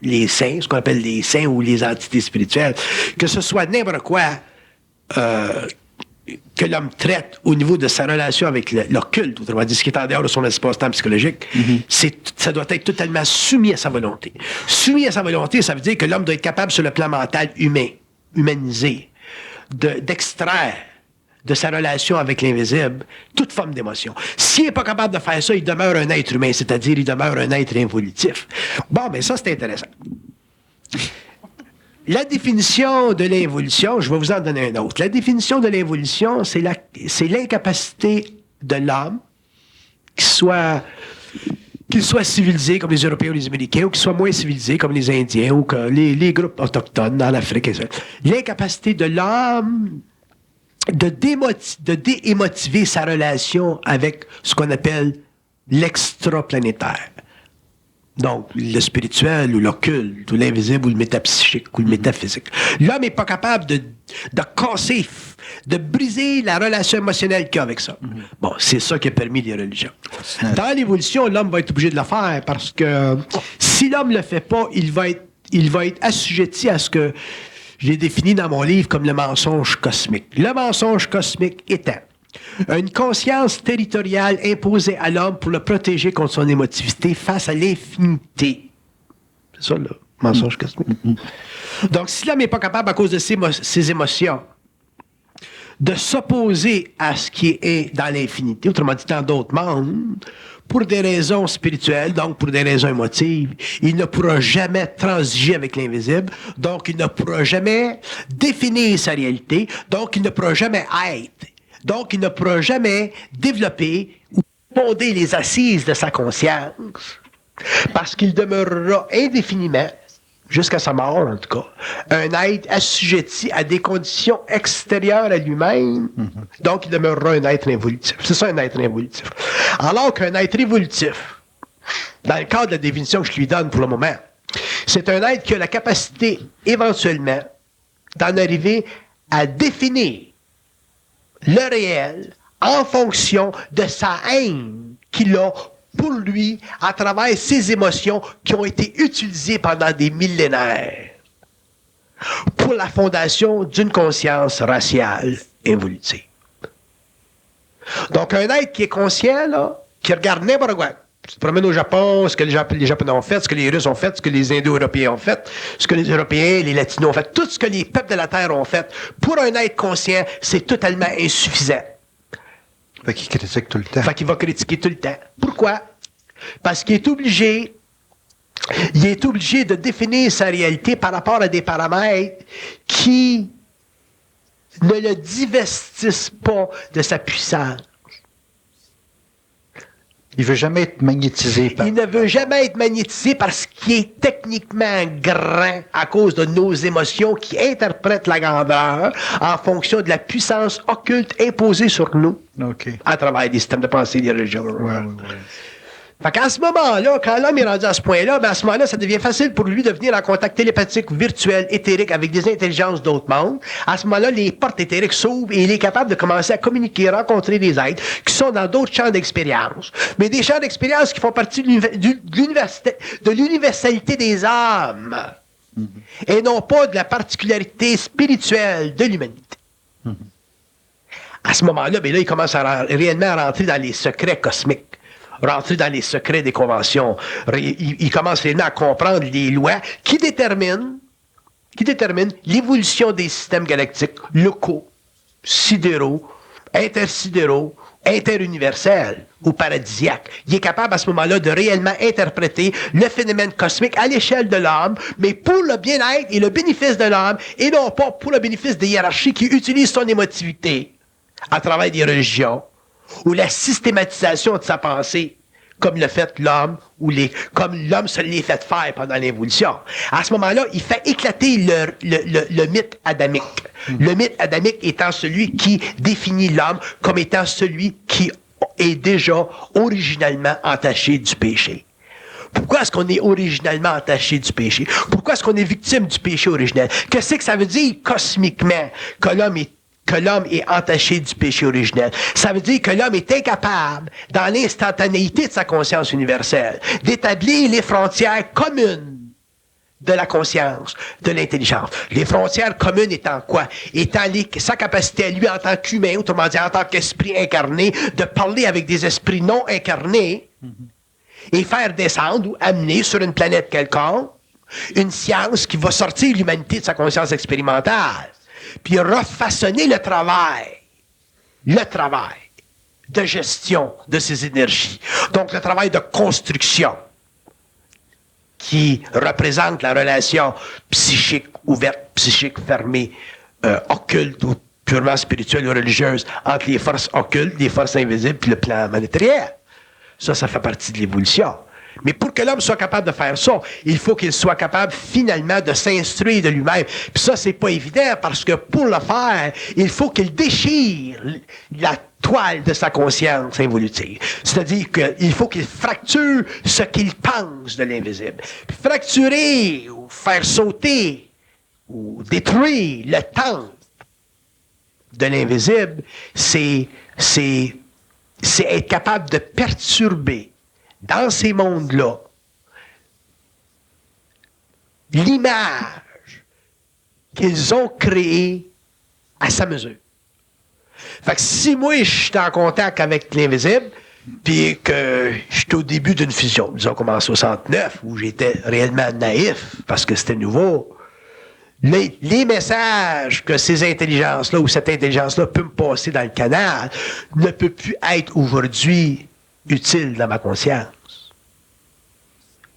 les saints, ce qu'on appelle les saints ou les entités spirituelles. Que ce soit n'importe quoi que l'homme traite au niveau de sa relation avec l'occulte, autrement dit, ce qui est en dehors de son espace-temps psychologique, ça doit être totalement soumis à sa volonté. Soumis à sa volonté, ça veut dire que l'homme doit être capable, sur le plan mental humanisé, d'extraire de sa relation avec l'invisible toute forme d'émotion. S'il n'est pas capable de faire ça, il demeure un être humain, c'est-à-dire il demeure un être involutif. Bon, mais ça, c'est intéressant. La définition de l'involution, je vais vous en donner une autre. La définition de l'involution, c'est l'incapacité de l'homme, qu'il soit civilisé comme les Européens ou les Américains, ou qu'il soit moins civilisé comme les Indiens ou que les groupes autochtones dans l'Afrique. L'incapacité de l'homme de déémotiver sa relation avec ce qu'on appelle l'extraplanétaire. Donc, le spirituel ou l'occulte ou l'invisible ou le métapsychique ou le métaphysique. L'homme n'est pas capable de casser, de briser la relation émotionnelle qu'il a avec ça. Bon, c'est ça qui a permis les religions. Dans l'évolution, l'homme va être obligé de le faire parce que si l'homme ne le fait pas, il va être assujetti à ce que j'ai défini dans mon livre comme le mensonge cosmique. Le mensonge cosmique étant une conscience territoriale imposée à l'homme pour le protéger contre son émotivité face à l'infinité. C'est ça, le mensonge cosmique. Donc, si l'homme n'est pas capable, à cause de ses émotions, de s'opposer à ce qui est dans l'infinité, autrement dit dans d'autres mondes, pour des raisons spirituelles, donc pour des raisons émotives. Il ne pourra jamais transiger avec l'invisible, donc il ne pourra jamais définir sa réalité, donc il ne pourra jamais être, donc il ne pourra jamais développer ou fonder les assises de sa conscience, parce qu'il demeurera indéfiniment, jusqu'à sa mort en tout cas, un être assujetti à des conditions extérieures à lui-même, donc il demeurera un être involutif. C'est ça un être involutif. Alors qu'un être évolutif, dans le cadre de la définition que je lui donne pour le moment, c'est un être qui a la capacité éventuellement d'en arriver à définir le réel en fonction de sa haine qu'il a pour lui à travers ses émotions qui ont été utilisées pendant des millénaires pour la fondation d'une conscience raciale évolutive. Donc, un être qui est conscient, là, qui regarde n'importe quoi, tu te promènes au Japon, ce que les Japonais ont fait, ce que les Russes ont fait, ce que les Indo-Européens ont fait, ce que les Européens, les Latinos ont fait, tout ce que les peuples de la Terre ont fait, pour un être conscient, c'est totalement insuffisant. Fait qu'il critique tout le temps. Fait qu'il va critiquer tout le temps. Pourquoi? Parce qu'il est obligé de définir sa réalité par rapport à des paramètres qui ne le divestissent pas de sa puissance. Il veut jamais être magnétisé par... Il ne veut jamais être magnétisé par ce qui est techniquement grand à cause de nos émotions qui interprètent la grandeur en fonction de la puissance occulte imposée sur nous à travers des systèmes de pensée et des religions. Ouais. Fait qu'à ce moment-là, quand l'homme est rendu à ce point-là, ben à ce moment-là, ça devient facile pour lui de venir en contact télépathique, virtuel, éthérique avec des intelligences d'autres mondes. À ce moment-là, les portes éthériques s'ouvrent et il est capable de commencer à communiquer, rencontrer des êtres qui sont dans d'autres champs d'expérience. Mais des champs d'expérience qui font partie de l'universalité des âmes. Et non pas de la particularité spirituelle de l'humanité. À ce moment-là, ben là, il commence réellement à rentrer dans les secrets cosmiques. Rentrer dans les secrets des conventions. Il commence réellement à comprendre les lois qui déterminent l'évolution des systèmes galactiques locaux, sidéraux, intersidéraux, interuniversels ou paradisiaques. Il est capable à ce moment-là de réellement interpréter le phénomène cosmique à l'échelle de l'âme, mais pour le bien-être et le bénéfice de l'âme, et non pas pour le bénéfice des hiérarchies qui utilisent son émotivité à travers des religions, ou la systématisation de sa pensée, comme le fait l'homme, comme l'homme se l'est fait faire pendant l'évolution. À ce moment-là, il fait éclater le mythe adamique. Le mythe adamique étant celui qui définit l'homme comme étant celui qui est déjà originalement entaché du péché. Pourquoi est-ce qu'on est originalement entaché du péché? Pourquoi est-ce qu'on est victime du péché originel? Qu'est-ce que ça veut dire cosmiquement que l'homme est entaché du péché originel? Ça veut dire que l'homme est incapable, dans l'instantanéité de sa conscience universelle, d'établir les frontières communes de la conscience, de l'intelligence. Les frontières communes étant quoi? Étant sa capacité à lui, en tant qu'humain, autrement dit, en tant qu'esprit incarné, de parler avec des esprits non incarnés et faire descendre ou amener sur une planète quelconque une science qui va sortir l'humanité de sa conscience expérimentale, puis refaçonner le travail de gestion de ces énergies. Donc, le travail de construction qui représente la relation psychique ouverte, psychique fermée, occulte ou purement spirituelle ou religieuse entre les forces occultes, les forces invisibles puis le plan matériel. Ça fait partie de l'évolution. Mais pour que l'homme soit capable de faire ça, il faut qu'il soit capable finalement de s'instruire de lui-même. Puis ça, c'est pas évident parce que pour le faire, il faut qu'il déchire la toile de sa conscience involutive. C'est-à-dire qu'il faut qu'il fracture ce qu'il pense de l'invisible. Puis fracturer ou faire sauter ou détruire le temple de l'invisible, c'est être capable de perturber dans ces mondes-là l'image qu'ils ont créée à sa mesure. Fait que si moi, je suis en contact avec l'invisible, puis que je suis au début d'une fusion, disons comme en 69, où j'étais réellement naïf, parce que c'était nouveau, les messages que ces intelligences-là ou cette intelligence-là peut me passer dans le canal ne peut plus être aujourd'hui utile dans ma conscience.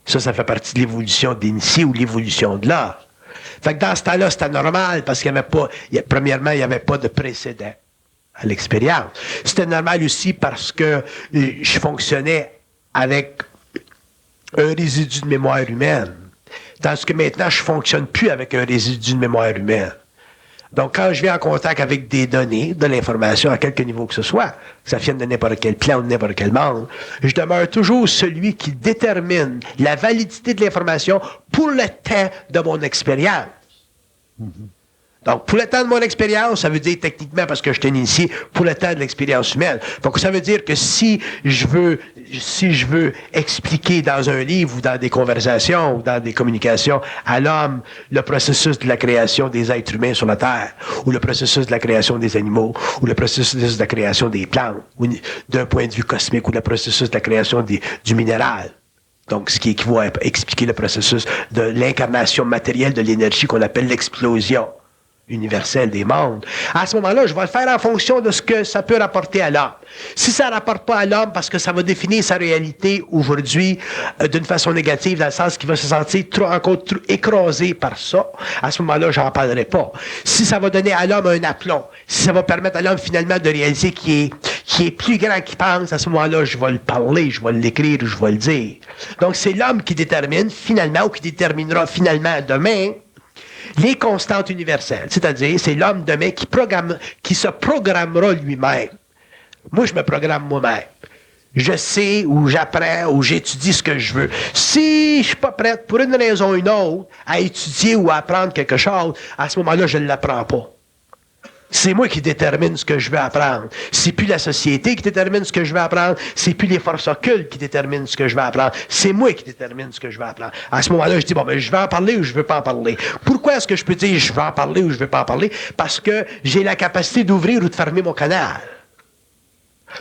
Ça fait partie de l'évolution d'initié ou l'évolution de l'art. Fait que dans ce temps-là, c'était normal parce qu'il n'y avait pas, premièrement, il n'y avait pas de précédent à l'expérience. C'était normal aussi parce que je fonctionnais avec un résidu de mémoire humaine. Tandis que maintenant, je ne fonctionne plus avec un résidu de mémoire humaine. Donc, quand je viens en contact avec des données, de l'information, à quelque niveau que ce soit, que ça vienne de n'importe quel plan ou de n'importe quel monde, je demeure toujours celui qui détermine la validité de l'information pour le temps de mon expérience. Donc, pour le temps de mon expérience, ça veut dire techniquement, parce que je suis initié, pour le temps de l'expérience humaine. Donc, ça veut dire que si je veux expliquer dans un livre ou dans des conversations ou dans des communications à l'homme le processus de la création des êtres humains sur la Terre, ou le processus de la création des animaux, ou le processus de la création des plantes, ou d'un point de vue cosmique, ou le processus de la création du minéral. Donc, ce qui équivaut à expliquer le processus de l'incarnation matérielle de l'énergie qu'on appelle l'explosion universelle des mondes. À ce moment-là, je vais le faire en fonction de ce que ça peut rapporter à l'homme. Si ça ne rapporte pas à l'homme parce que ça va définir sa réalité aujourd'hui d'une façon négative, dans le sens qu'il va se sentir encore trop écrasé par ça, à ce moment-là, j'en parlerai pas. Si ça va donner à l'homme un aplomb, si ça va permettre à l'homme finalement de réaliser qu'il est plus grand qu'il pense, à ce moment-là, je vais le parler, je vais l'écrire, je vais le dire. Donc, c'est l'homme qui détermine finalement, ou qui déterminera finalement demain, les constantes universelles, c'est-à-dire c'est l'homme demain qui se programmera lui-même. Moi, je me programme moi-même. Je sais ou j'apprends ou j'étudie ce que je veux. Si je suis pas prête, pour une raison ou une autre, à étudier ou à apprendre quelque chose, à ce moment-là, je ne l'apprends pas. C'est moi qui détermine ce que je veux apprendre. C'est plus la société qui détermine ce que je veux apprendre. C'est plus les forces occultes qui déterminent ce que je veux apprendre. C'est moi qui détermine ce que je veux apprendre. À ce moment-là, je dis, bon, ben, je vais en parler ou je veux pas en parler. Pourquoi est-ce que je peux dire je vais en parler ou je veux pas en parler? Parce que j'ai la capacité d'ouvrir ou de fermer mon canal.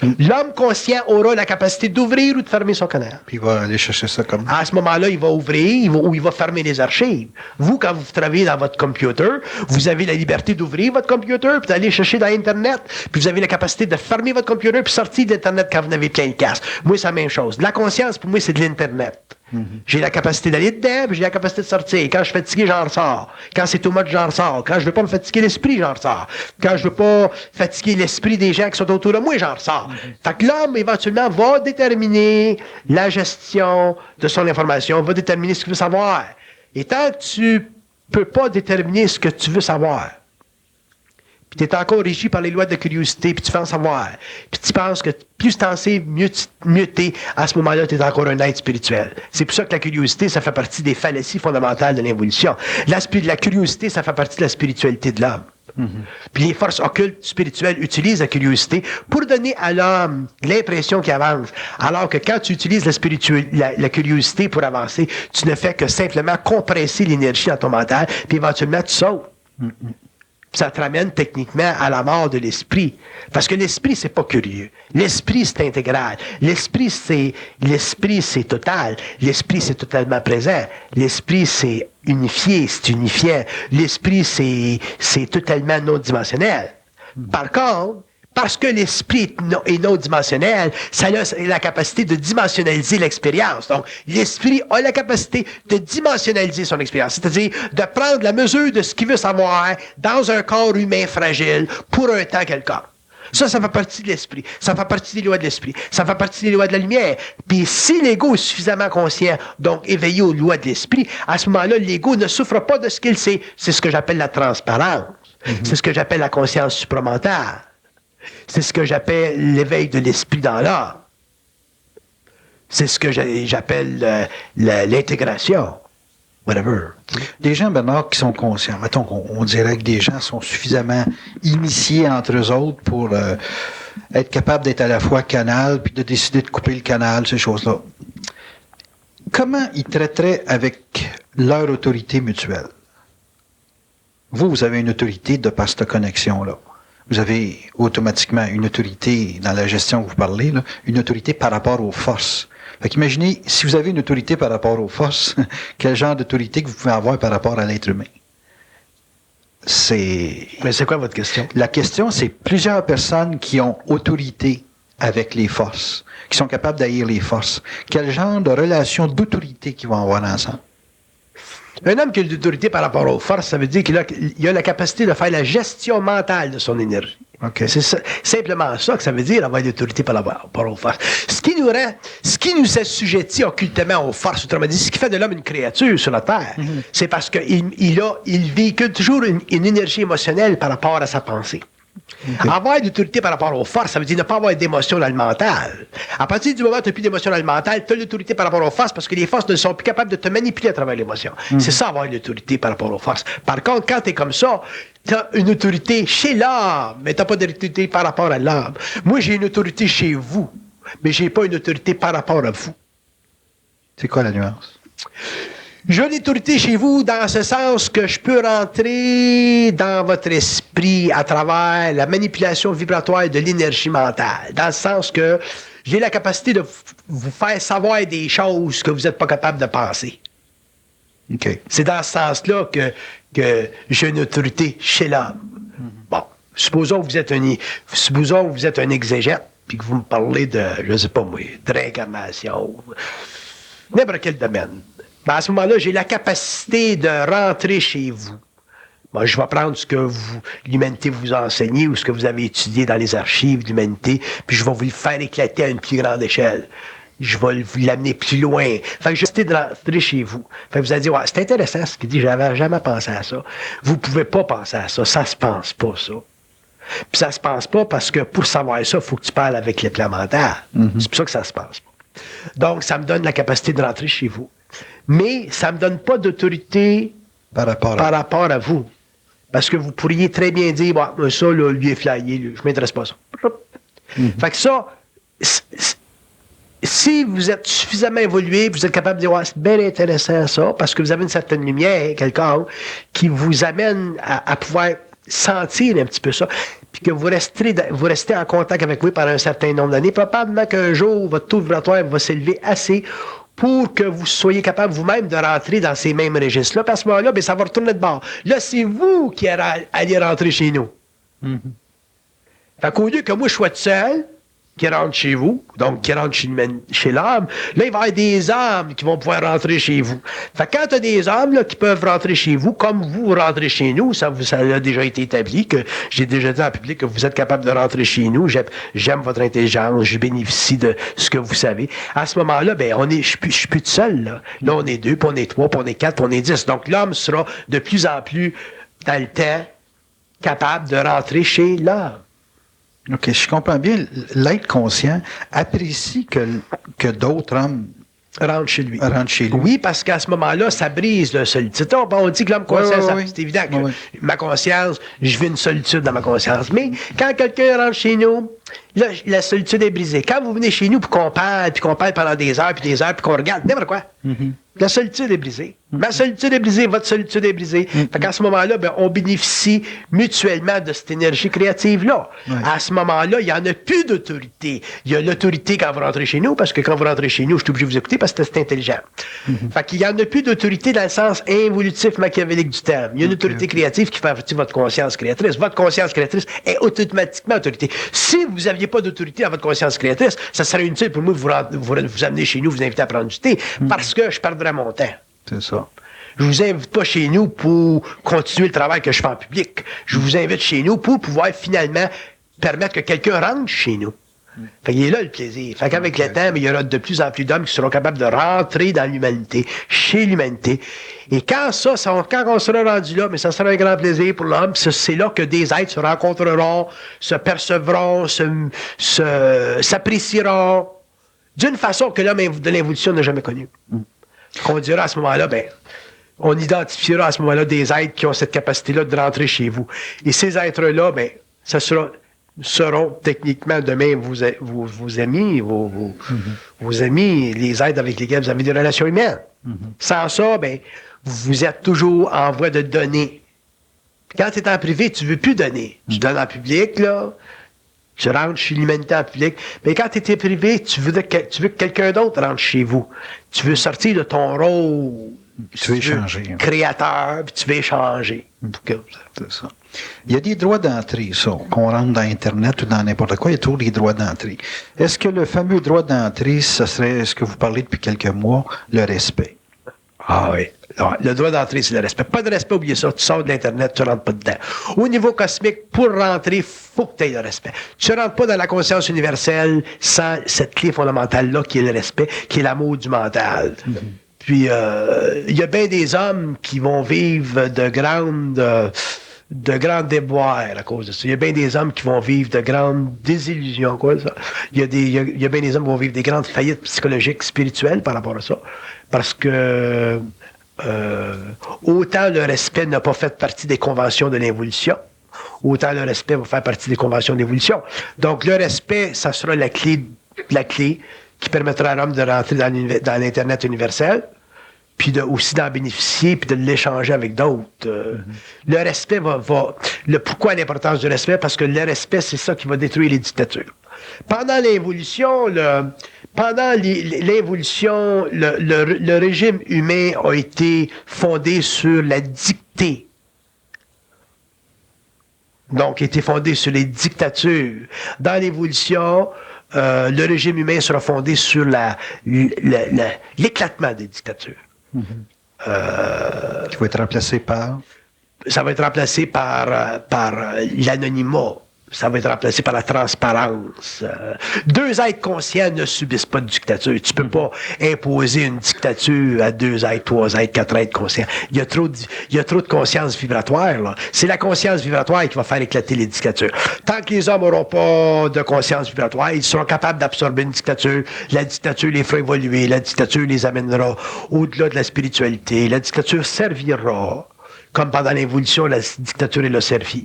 L'homme conscient aura la capacité d'ouvrir ou de fermer son canal. Puis il va aller chercher ça comme... À ce moment-là, il va ouvrir ou il va fermer les archives. Vous, quand vous travaillez dans votre computer, vous avez la liberté d'ouvrir votre computer puis d'aller chercher dans Internet. Puis vous avez la capacité de fermer votre computer puis sortir d'Internet quand vous n'avez plein de casse. Moi, c'est la même chose. La conscience, pour moi, c'est de l'Internet. J'ai la capacité d'aller dedans, puis j'ai la capacité de sortir. Quand je suis fatigué, j'en ressors. Quand c'est too much, j'en ressors. Quand je veux pas me fatiguer l'esprit, j'en ressors. Quand je veux pas fatiguer l'esprit des gens qui sont autour de moi, j'en ressors. Fait que l'homme, éventuellement, va déterminer la gestion de son information, va déterminer ce qu'il veut savoir. Et tant que tu peux pas déterminer ce que tu veux savoir, puis tu es encore régi par les lois de curiosité, puis tu fais en savoir, puis tu penses que plus tu en sais, mieux t'es, à ce moment-là, tu es encore un être spirituel. C'est pour ça que la curiosité, ça fait partie des fallacies fondamentales de l'évolution. La curiosité, ça fait partie de la spiritualité de l'homme. Puis les forces occultes spirituelles utilisent la curiosité pour donner à l'homme l'impression qu'il avance. Alors que quand tu utilises la curiosité pour avancer, tu ne fais que simplement compresser l'énergie dans ton mental, puis éventuellement, tu sautes. Ça te ramène techniquement à la mort de l'esprit. Parce que l'esprit, c'est pas curieux. L'esprit, c'est intégral. L'esprit, c'est total. L'esprit, c'est totalement présent. L'esprit, c'est unifié, c'est unifiant. L'esprit, c'est totalement non-dimensionnel. Par contre, parce que l'esprit est non-dimensionnel, ça a la capacité de dimensionnaliser l'expérience. Donc, l'esprit a la capacité de dimensionnaliser son expérience, c'est-à-dire de prendre la mesure de ce qu'il veut savoir dans un corps humain fragile pour un temps quelconque. Ça fait partie de l'esprit. Ça fait partie des lois de l'esprit. Ça fait partie des lois de la lumière. Puis si l'ego est suffisamment conscient, donc éveillé aux lois de l'esprit, à ce moment-là, l'ego ne souffre pas de ce qu'il sait. C'est ce que j'appelle la transparence. C'est ce que j'appelle la conscience supramentale. C'est ce que j'appelle l'éveil de l'esprit dans l'âme. C'est ce que j'appelle l'intégration. Whatever. Des gens, Bernard, qui sont conscients. Mettons qu'on dirait que des gens sont suffisamment initiés entre eux autres pour être capables d'être à la fois canal, puis de décider de couper le canal, ces choses-là. Comment ils traiteraient avec leur autorité mutuelle? Vous avez une autorité de par cette connexion-là. Vous avez automatiquement une autorité dans la gestion que vous parlez, là, une autorité par rapport aux forces. Fait qu'imaginez, si vous avez une autorité par rapport aux forces, quel genre d'autorité que vous pouvez avoir par rapport à l'être humain? Mais c'est quoi votre question? La question, c'est plusieurs personnes qui ont autorité avec les forces, qui sont capables d'haïr les forces. Quel genre de relation d'autorité qu'ils vont avoir ensemble? Un homme qui a de l'autorité par rapport aux forces, ça veut dire qu'il a la capacité de faire la gestion mentale de son énergie. Okay. C'est simplement ça que ça veut dire avoir de l'autorité par rapport aux forces. Ce qui nous assujettit occultement aux forces, autrement dit, ce qui fait de l'homme une créature sur la Terre, c'est parce qu'il véhicule toujours une énergie émotionnelle par rapport à sa pensée. Okay. Avoir de l'autorité par rapport aux forces, ça veut dire ne pas avoir d'émotion dans le mental. À partir du moment où tu n'as plus d'émotion dans le mental, tu as l'autorité par rapport aux forces parce que les forces ne sont plus capables de te manipuler à travers l'émotion. C'est ça, avoir l'autorité par rapport aux forces. Par contre, quand tu es comme ça, tu as une autorité chez l'âme, mais tu n'as pas d'autorité par rapport à l'âme. Moi, j'ai une autorité chez vous, mais je n'ai pas une autorité par rapport à vous. C'est quoi la nuance? J'ai une autorité chez vous dans ce sens que je peux rentrer dans votre esprit à travers la manipulation vibratoire de l'énergie mentale. Dans le sens que j'ai la capacité de vous faire savoir des choses que vous n'êtes pas capable de penser. Okay. C'est dans ce sens-là que j'ai une autorité chez l'homme. Bon, supposons que vous êtes un exégète, puis que vous me parlez de, je ne sais pas moi, de réincarnation, n'importe quel domaine. Ben à ce moment-là, j'ai la capacité de rentrer chez vous. Moi, je vais prendre ce que l'humanité vous a enseigné ou ce que vous avez étudié dans les archives de l'humanité, puis je vais vous le faire éclater à une plus grande échelle. Je vais vous l'amener plus loin. Fait que je vais de rentrer chez vous. Fait que vous allez dire, ouais, c'est intéressant ce qu'il dit, j'avais jamais pensé à ça. Vous pouvez pas penser à ça. Ça se pense pas, ça. Puis ça se pense pas parce que pour savoir ça, il faut que tu parles avec les plans mentaux. C'est pour ça que ça se passe pas. Donc, ça me donne la capacité de rentrer chez vous. Mais ça ne me donne pas d'autorité par rapport à vous. Parce que vous pourriez très bien dire, bon, ça, là, lui est flyé, lui, je ne m'intéresse pas à ça. Fait que ça, si vous êtes suffisamment évolué, vous êtes capable de dire, ouais, c'est bien intéressant ça, parce que vous avez une certaine lumière, quelqu'un, qui vous amène à pouvoir sentir un petit peu ça, puis que vous restez en contact avec vous pendant un certain nombre d'années, probablement qu'un jour, votre taux vibratoire va s'élever assez pour que vous soyez capable vous-même de rentrer dans ces mêmes registres-là. Puis à ce moment-là, bien, ça va retourner de bord. Là, c'est vous qui allez rentrer chez nous. Fait qu'au lieu que moi, je sois tout seul, qui rentre chez vous, donc qui rentre chez l'âme, là, il va y avoir des âmes qui vont pouvoir rentrer chez vous. Fait que quand tu as des âmes là, qui peuvent rentrer chez vous, comme vous rentrez chez nous, ça a déjà été établi, que j'ai déjà dit en public que vous êtes capable de rentrer chez nous, j'aime votre intelligence, je bénéficie de ce que vous savez. À ce moment-là, ben, je suis plus tout seul, là. Là, on est 2, puis on est 3, puis on est 4, puis on est 10. Donc, l'homme sera de plus en plus, dans le temps, capable de rentrer chez l'homme. OK, je comprends bien. L'être conscient apprécie que d'autres hommes rentrent chez lui. Oui, parce qu'à ce moment-là, ça brise la solitude. On dit que l'homme conscient, c'est évident que ma conscience, je vis une solitude dans ma conscience. Mais quand quelqu'un rentre chez nous, là, la solitude est brisée. Quand vous venez chez nous puis qu'on parle pendant des heures, puis qu'on regarde, n'importe quoi, la solitude est brisée. Ma solitude est brisée, votre solitude est brisée. Fait qu'à ce moment-là, ben, on bénéficie mutuellement de cette énergie créative-là. À ce moment-là, il n'y en a plus d'autorité. Il y a l'autorité quand vous rentrez chez nous, parce que quand vous rentrez chez nous, je suis obligé de vous écouter parce que c'est intelligent. Fait qu'il n'y en a plus d'autorité dans le sens involutif machiavélique du terme. Il y a une autorité créative qui fait partie de votre conscience créatrice. Votre conscience créatrice est automatiquement autorité. Si vous n'aviez pas d'autorité dans votre conscience créatrice, ça serait inutile pour moi de vous amener chez nous, vous inviter à prendre du thé, parce que je perdrais mon temps. C'est ça. Je vous invite pas chez nous pour continuer le travail que je fais en public. Je vous invite chez nous pour pouvoir finalement permettre que quelqu'un rentre chez nous. Fait qu'il est là le plaisir. Fait qu'avec le temps, il y aura de plus en plus d'hommes qui seront capables de rentrer dans l'humanité, chez l'humanité. Et quand on sera rendu là, mais ça sera un grand plaisir pour l'homme, c'est là que des êtres se rencontreront, se percevront, s'apprécieront d'une façon que l'homme de l'évolution n'a jamais connue. Qu'on dira à ce moment-là, ben, on identifiera à ce moment-là des êtres qui ont cette capacité-là de rentrer chez vous. Et ces êtres-là, ben, seront techniquement demain vos amis, vos amis, les êtres avec lesquels vous avez des relations humaines. Sans ça, ben, vous êtes toujours en voie de donner. Quand tu es en privé, tu ne veux plus donner. Tu donnes en public, là. Tu rentres chez l'humanité en public. Mais quand tu étais privé, tu veux que quelqu'un d'autre rentre chez vous. Tu veux sortir de ton rôle Tu veux échanger. Créateur, puis tu veux échanger. C'est ça. Il y a des droits d'entrée, ça. Qu'on rentre dans Internet ou dans n'importe quoi, il y a toujours des droits d'entrée. Est-ce que le fameux droit d'entrée, ça serait ce que vous parlez depuis quelques mois, le respect? Ah oui. Le droit d'entrée, c'est le respect. Pas de respect, oubliez ça. Tu sors de l'Internet, tu rentres pas dedans. Au niveau cosmique, pour rentrer, il faut que tu aies le respect. Tu ne rentres pas dans la conscience universelle sans cette clé fondamentale-là qui est le respect, qui est l'amour du mental. Puis, il y a bien des hommes qui vont vivre de grands déboires à cause de ça. Il y a bien des hommes qui vont vivre de grandes désillusions, quoi, ça. Il y a bien des hommes qui vont vivre des grandes faillites psychologiques, spirituelles par rapport à ça. Parce que autant le respect n'a pas fait partie des conventions de l'évolution, autant le respect va faire partie des conventions d'évolution. Donc, le respect, ça sera la clé qui permettra à l'homme de rentrer dans l'Internet universel, puis aussi d'en bénéficier, puis de l'échanger avec d'autres. Le respect pourquoi l'importance du respect? Parce que le respect, c'est ça qui va détruire les dictatures. Pendant l'évolution, le régime humain a été fondé sur la dictée. Donc, a été fondé sur les dictatures. Dans l'évolution, le régime humain sera fondé sur l'éclatement des dictatures. Qui va être remplacé par? Ça va être remplacé par l'anonymat. Ça va être remplacé par la transparence. Deux êtres conscients ne subissent pas de dictature. Tu peux pas imposer une dictature à 2 êtres, 3 êtres, 4 êtres conscients. Il y a trop de conscience vibratoire, là. C'est la conscience vibratoire qui va faire éclater les dictatures. Tant que les hommes n'auront pas de conscience vibratoire, ils seront capables d'absorber une dictature. La dictature les fera évoluer. La dictature les amènera au-delà de la spiritualité. La dictature servira. Comme pendant l'évolution, la dictature, elle a servi.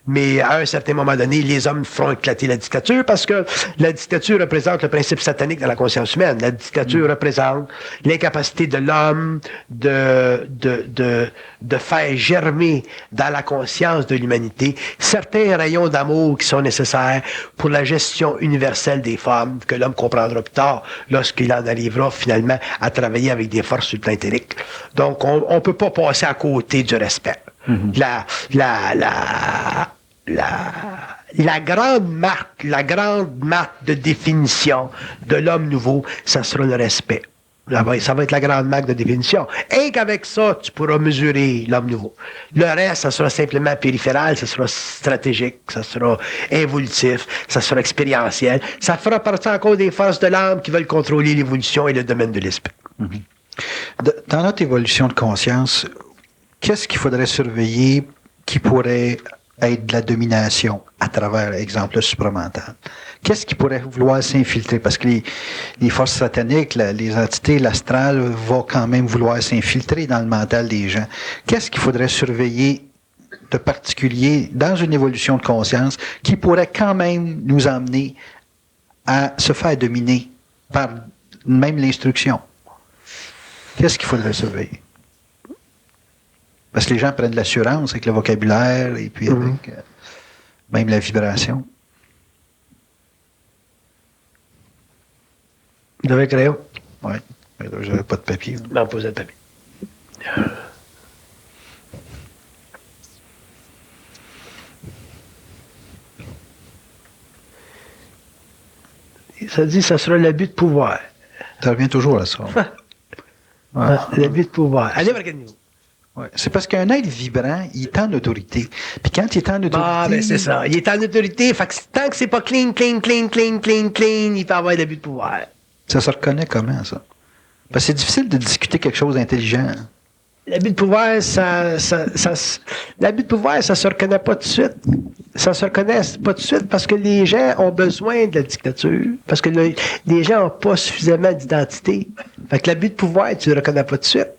Mais à un certain moment donné, les hommes feront éclater la dictature parce que la dictature représente le principe satanique de la conscience humaine. La dictature représente l'incapacité de l'homme de faire germer dans la conscience de l'humanité certains rayons d'amour qui sont nécessaires pour la gestion universelle des femmes, que l'homme comprendra plus tard lorsqu'il en arrivera finalement à travailler avec des forces sur le plan éthérique. Donc, on peut pas passer à côté du respect. La grande marque de définition de l'homme nouveau, ça sera le respect. Ça va être la grande marque de définition. Et qu'avec ça, tu pourras mesurer l'homme nouveau. Le reste, ça sera simplement périphéral, ça sera stratégique, ça sera évolutif, ça sera expérientiel. Ça fera partie encore des forces de l'âme qui veulent contrôler l'évolution et le domaine de l'esprit. Dans notre évolution de conscience, qu'est-ce qu'il faudrait surveiller qui pourrait être de la domination à travers, exemple, le supramental? Qu'est-ce qui pourrait vouloir s'infiltrer? Parce que les forces sataniques, les entités, l'astral, vont quand même vouloir s'infiltrer dans le mental des gens. Qu'est-ce qu'il faudrait surveiller de particulier dans une évolution de conscience qui pourrait quand même nous emmener à se faire dominer par même l'instruction? Qu'est-ce qu'il faudrait surveiller? Parce que les gens prennent de l'assurance avec le vocabulaire et puis avec même la vibration. Vous avez un crayon? Oui. Je n'avais pas de papier. Non, pas de papier. Ça dit, ça sera l'abus de pouvoir. Ça revient toujours à ça. L'abus de pouvoir. Allez, regardez-vous. Ouais. C'est parce qu'un être vibrant, il est en autorité. Puis quand il est en autorité... Ah, ben c'est ça. Il est en autorité. Fait que tant que c'est pas clean, il peut avoir l'abus de pouvoir. Ça se reconnaît comment, ça? Parce que c'est difficile de discuter quelque chose d'intelligent. L'abus de pouvoir, l'abus de pouvoir, ça se reconnaît pas tout de suite. Ça se reconnaît pas tout de suite parce que les gens ont besoin de la dictature. Parce que les gens n'ont pas suffisamment d'identité. Fait que l'abus de pouvoir, tu le reconnais pas tout de suite.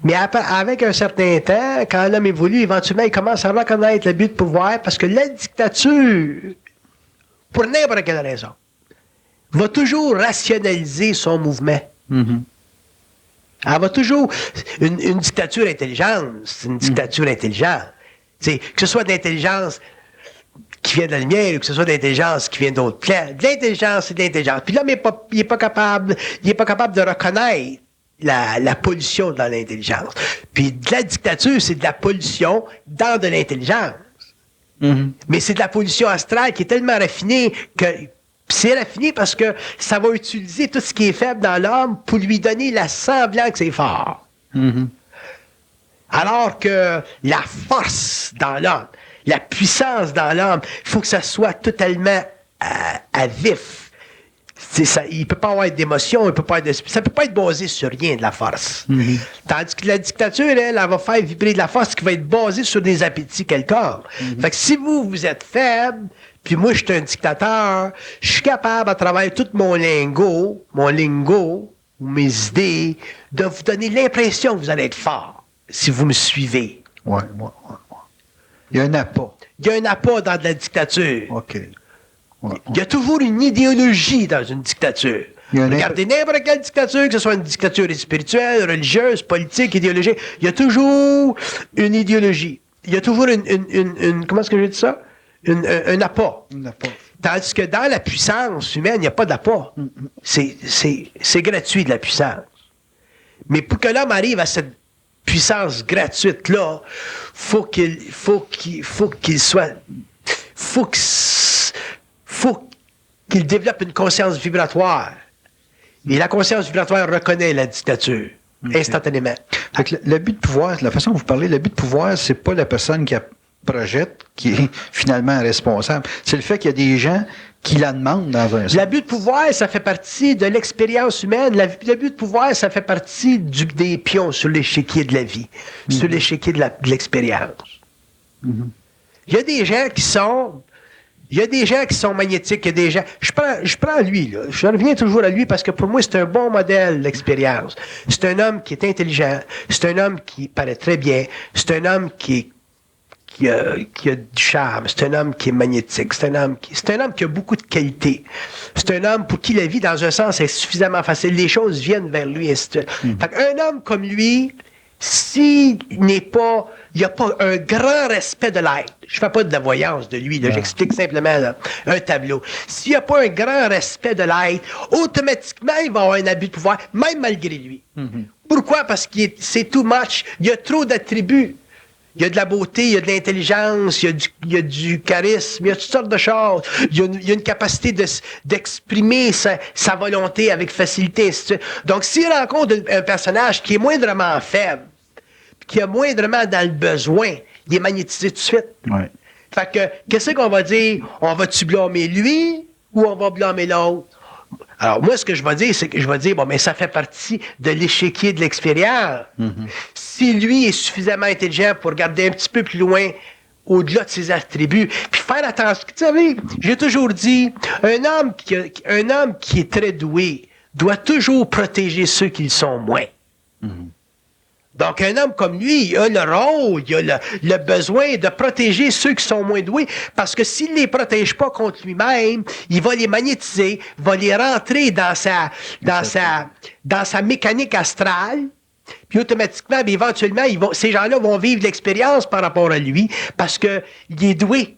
Mais avec un certain temps, quand l'homme évolue, éventuellement, il commence à reconnaître l'abus de pouvoir parce que la dictature, pour n'importe quelle raison, va toujours rationaliser son mouvement. Elle va toujours... Une dictature intelligente, c'est une dictature intelligente. T'sais, que ce soit de l'intelligence qui vient de la lumière ou que ce soit de l'intelligence qui vient d'autres plans. De l'intelligence, c'est de l'intelligence. Puis l'homme il est pas capable de reconnaître la pollution dans l'intelligence. Puis de la dictature, c'est de la pollution dans de l'intelligence. Mais c'est de la pollution astrale qui est tellement raffinée que... c'est raffiné parce que ça va utiliser tout ce qui est faible dans l'homme pour lui donner la semblant que c'est fort. Alors que la force dans l'homme, la puissance dans l'homme, il faut que ça soit totalement à vif. Ça, il ne peut pas avoir d'émotion, ça ne peut pas être basé sur rien de la force. Tandis que la dictature, elle va faire vibrer de la force qui va être basée sur des appétits quelconques. Fait que si vous êtes faible, puis moi, je suis un dictateur, je suis capable, à travers tout mon lingo, ou mes idées, de vous donner l'impression que vous allez être fort, si vous me suivez. Ouais. Il y a un appât. Il y a un appât dans de la dictature. OK. Ouais. Il y a toujours une idéologie dans une dictature. Regardez n'importe quelle dictature, que ce soit une dictature spirituelle, religieuse, politique, idéologique, il y a toujours une idéologie. Il y a toujours une comment est-ce que je dis ça? Un appât. Tandis que dans la puissance humaine, il n'y a pas d'appât. C'est gratuit, de la puissance. Mais pour que l'homme arrive à cette puissance gratuite-là, faut qu'il développe une conscience vibratoire. Et la conscience vibratoire reconnaît la dictature, instantanément. Fait que l'abus de pouvoir, la façon dont vous parlez, l'abus de pouvoir, c'est pas la personne qui projette qui est finalement responsable. C'est le fait qu'il y a des gens qui la demandent dans un sens. L'abus de pouvoir, ça fait partie de l'expérience humaine. L'abus de pouvoir, ça fait partie des pions sur l'échiquier de la vie, sur l'échiquier de l'expérience. Il y a des gens qui sont... magnétiques, il y a des gens... Je prends lui, là. Je reviens toujours à lui parce que pour moi, c'est un bon modèle d'expérience. C'est un homme qui est intelligent. C'est un homme qui paraît très bien. C'est un homme qui a du charme. C'est un homme qui est magnétique. C'est un homme qui a beaucoup de qualités. C'est un homme pour qui la vie, dans un sens, est suffisamment facile. Les choses viennent vers lui, et ainsi de suite. Fait qu'un homme comme lui... il n'y a pas un grand respect de l'être. Je fais pas de la voyance de lui, là, j'explique simplement là, un tableau. S'il n'y a pas un grand respect de l'être, automatiquement, il va avoir un abus de pouvoir, même malgré lui. Pourquoi? Parce que c'est too much. Il y a trop d'attributs. Il y a de la beauté, il y a de l'intelligence, il y a du charisme, il y a toutes sortes de choses. Il y a une capacité d'exprimer sa volonté avec facilité, ainsi de suite. Donc, s'il rencontre un personnage qui est moindrement faible, qui est moindrement dans le besoin, il est magnétisé tout de suite. Fait que, qu'est-ce qu'on va dire? On va-tu blâmer lui ou on va blâmer l'autre? Alors, moi, ce que je vais dire, c'est que je vais dire, bon, mais ça fait partie de l'échiquier de l'expérience. Si lui est suffisamment intelligent pour regarder un petit peu plus loin, au-delà de ses attributs, puis faire attention. Tu savez, j'ai toujours dit, un homme qui est très doué doit toujours protéger ceux qui le sont moins. Donc, un homme comme lui, il a le rôle, il a le besoin de protéger ceux qui sont moins doués, parce que s'il ne les protège pas contre lui-même, il va les magnétiser, va les rentrer dans sa mécanique astrale, puis automatiquement, bien, éventuellement, ces gens-là vont vivre l'expérience par rapport à lui, parce qu'il est doué.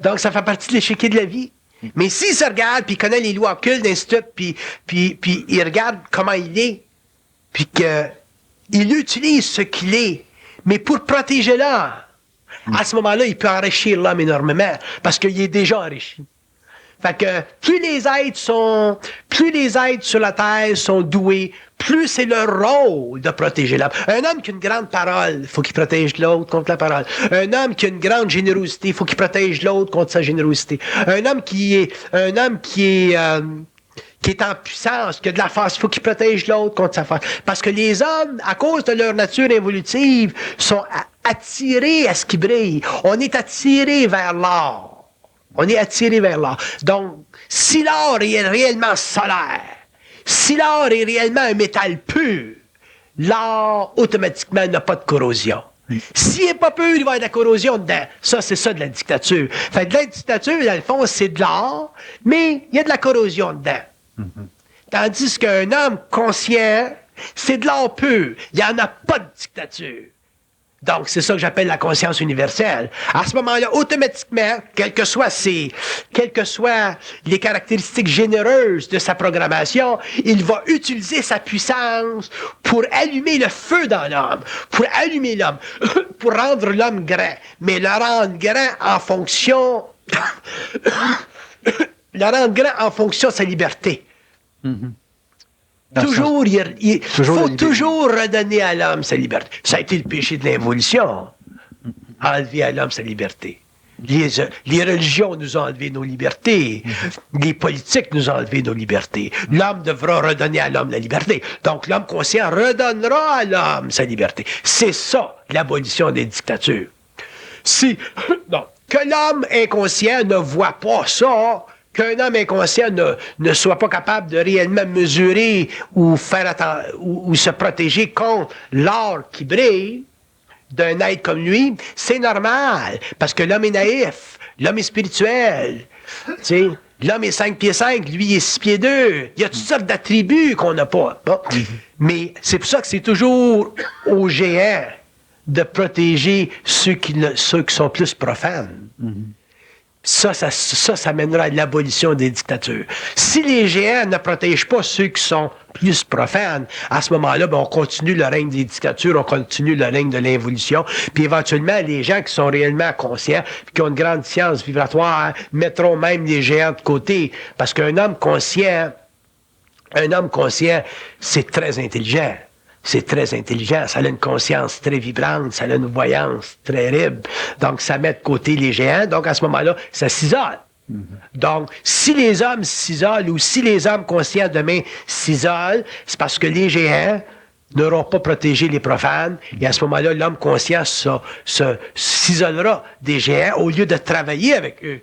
Donc, ça fait partie de l'échiquier de la vie. Mais s'il se regarde, puis il connaît les lois occultes, ainsi de suite, puis il regarde comment il est, puis qu'il utilise ce qu'il est, mais pour protéger l'homme, à ce moment-là, il peut enrichir l'homme énormément, parce qu'il est déjà enrichi. Fait que plus les êtres sur la Terre sont doués, plus c'est leur rôle de protéger l'homme. Un homme qui a une grande parole, il faut qu'il protège l'autre contre la parole. Un homme qui a une grande générosité, il faut qu'il protège l'autre contre sa générosité. Un homme qui est en puissance, qui a de la force, il faut qu'il protège l'autre contre sa force. Parce que les hommes, à cause de leur nature évolutive, sont attirés à ce qui brille. On est attiré vers l'or. On est attiré vers l'or. Donc, si l'or est réellement solaire, si l'or est réellement un métal pur, l'or, automatiquement, n'a pas de corrosion. S'il n'est pas pur, il va y avoir de la corrosion dedans. Ça, c'est ça de la dictature. Fait de la dictature, dans le fond, c'est de l'or, mais il y a de la corrosion dedans. Tandis qu'un homme conscient, c'est de l'or pur. Il n'y en a pas de dictature. Donc, c'est ça que j'appelle la conscience universelle. À ce moment-là, automatiquement, quelles que soient les caractéristiques généreuses de sa programmation, il va utiliser sa puissance pour allumer le feu dans l'homme, pour allumer l'homme, pour rendre l'homme grand, mais le rendre grand en fonction, de sa liberté. Mm-hmm. Toujours, il faut toujours redonner à l'homme sa liberté. Ça a été le péché de l'involution. Enlever à l'homme sa liberté. Les religions nous ont enlevé nos libertés. Les politiques nous ont enlevé nos libertés. L'homme devra redonner à l'homme la liberté. Donc, l'homme conscient redonnera à l'homme sa liberté. C'est ça, l'abolition des dictatures. Que l'homme inconscient ne voit pas ça, qu'un homme inconscient ne soit pas capable de réellement mesurer ou ou se protéger contre l'or qui brille d'un être comme lui, c'est normal, parce que l'homme est naïf, l'homme est spirituel, tu sais, l'homme est 5 pieds 5, lui il est 6 pieds 2, il y a toutes sortes d'attributs qu'on n'a pas. Bon. Mais c'est pour ça que c'est toujours aux géants de protéger ceux qui sont plus profanes. Ça mènera à l'abolition des dictatures. Si les géants ne protègent pas ceux qui sont plus profanes, à ce moment-là, on continue le règne des dictatures, on continue le règne de l'involution, puis éventuellement, les gens qui sont réellement conscients, puis qui ont une grande science vibratoire, mettront même les géants de côté, parce qu'un homme conscient, c'est très intelligent. C'est très intelligent, ça a une conscience très vibrante, ça a une voyance très libre. Donc, ça met de côté les géants. Donc, à ce moment-là, ça s'isole. Donc, si les hommes s'isolent ou si les hommes conscients demain s'isolent, c'est parce que les géants n'auront pas protégé les profanes. Et à ce moment-là, l'homme conscient s'isolera des géants au lieu de travailler avec eux.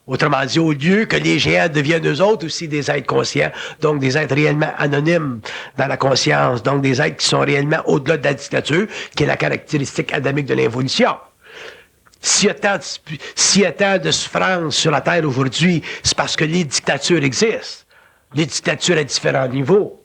Autrement dit, au lieu que les géants deviennent eux autres aussi des êtres conscients, donc des êtres réellement anonymes dans la conscience, donc des êtres qui sont réellement au-delà de la dictature, qui est la caractéristique adamique de l'involution. S'il y a tant de souffrance sur la Terre aujourd'hui, c'est parce que les dictatures existent. Les dictatures à différents niveaux.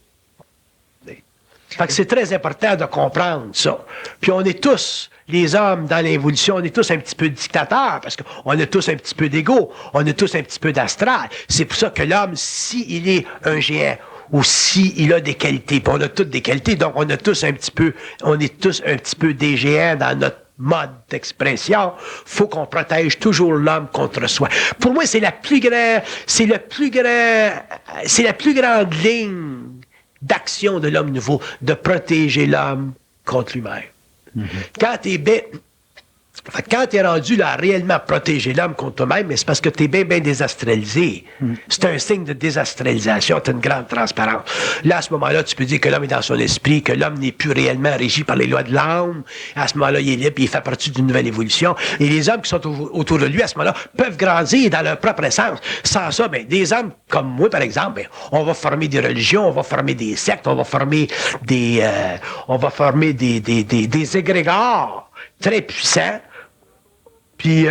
Fait que c'est très important de comprendre ça. Puis on est tous, les hommes dans l'évolution, on est tous un petit peu dictateurs, parce qu'on a tous un petit peu d'ego, on a tous un petit peu d'astral. C'est pour ça que l'homme, s'il est un géant, ou s'il a des qualités, puis on a toutes des qualités, donc on est tous un petit peu des géants dans notre mode d'expression, faut qu'on protège toujours l'homme contre soi. Pour moi, c'est la plus grande ligne d'action de l'homme nouveau, de protéger l'homme contre lui-même. Quand t'es rendu là à réellement protéger l'homme contre toi-même, mais c'est parce que t'es bien désastralisé. C'est un signe de désastralisation, t'as une grande transparence. Là, à ce moment-là, tu peux dire que l'homme est dans son esprit, que l'homme n'est plus réellement régi par les lois de l'âme. À ce moment-là, il est libre, il fait partie d'une nouvelle évolution. Et les hommes qui sont autour de lui, à ce moment-là, peuvent grandir dans leur propre essence. Sans ça, des hommes comme moi, par exemple, on va former des religions, on va former des sectes, on va former des égrégores très puissants. Puis,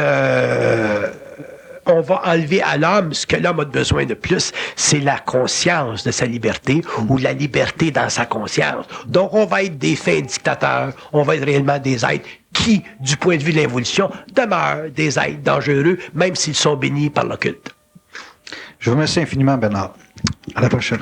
on va enlever à l'homme ce que l'homme a besoin de plus, c'est la conscience de sa liberté ou la liberté dans sa conscience. Donc, on va être des fins dictateurs, on va être réellement des êtres qui, du point de vue de l'évolution, demeurent des êtres dangereux, même s'ils sont bénis par l'occulte. Je vous remercie infiniment, Bernard. À la prochaine.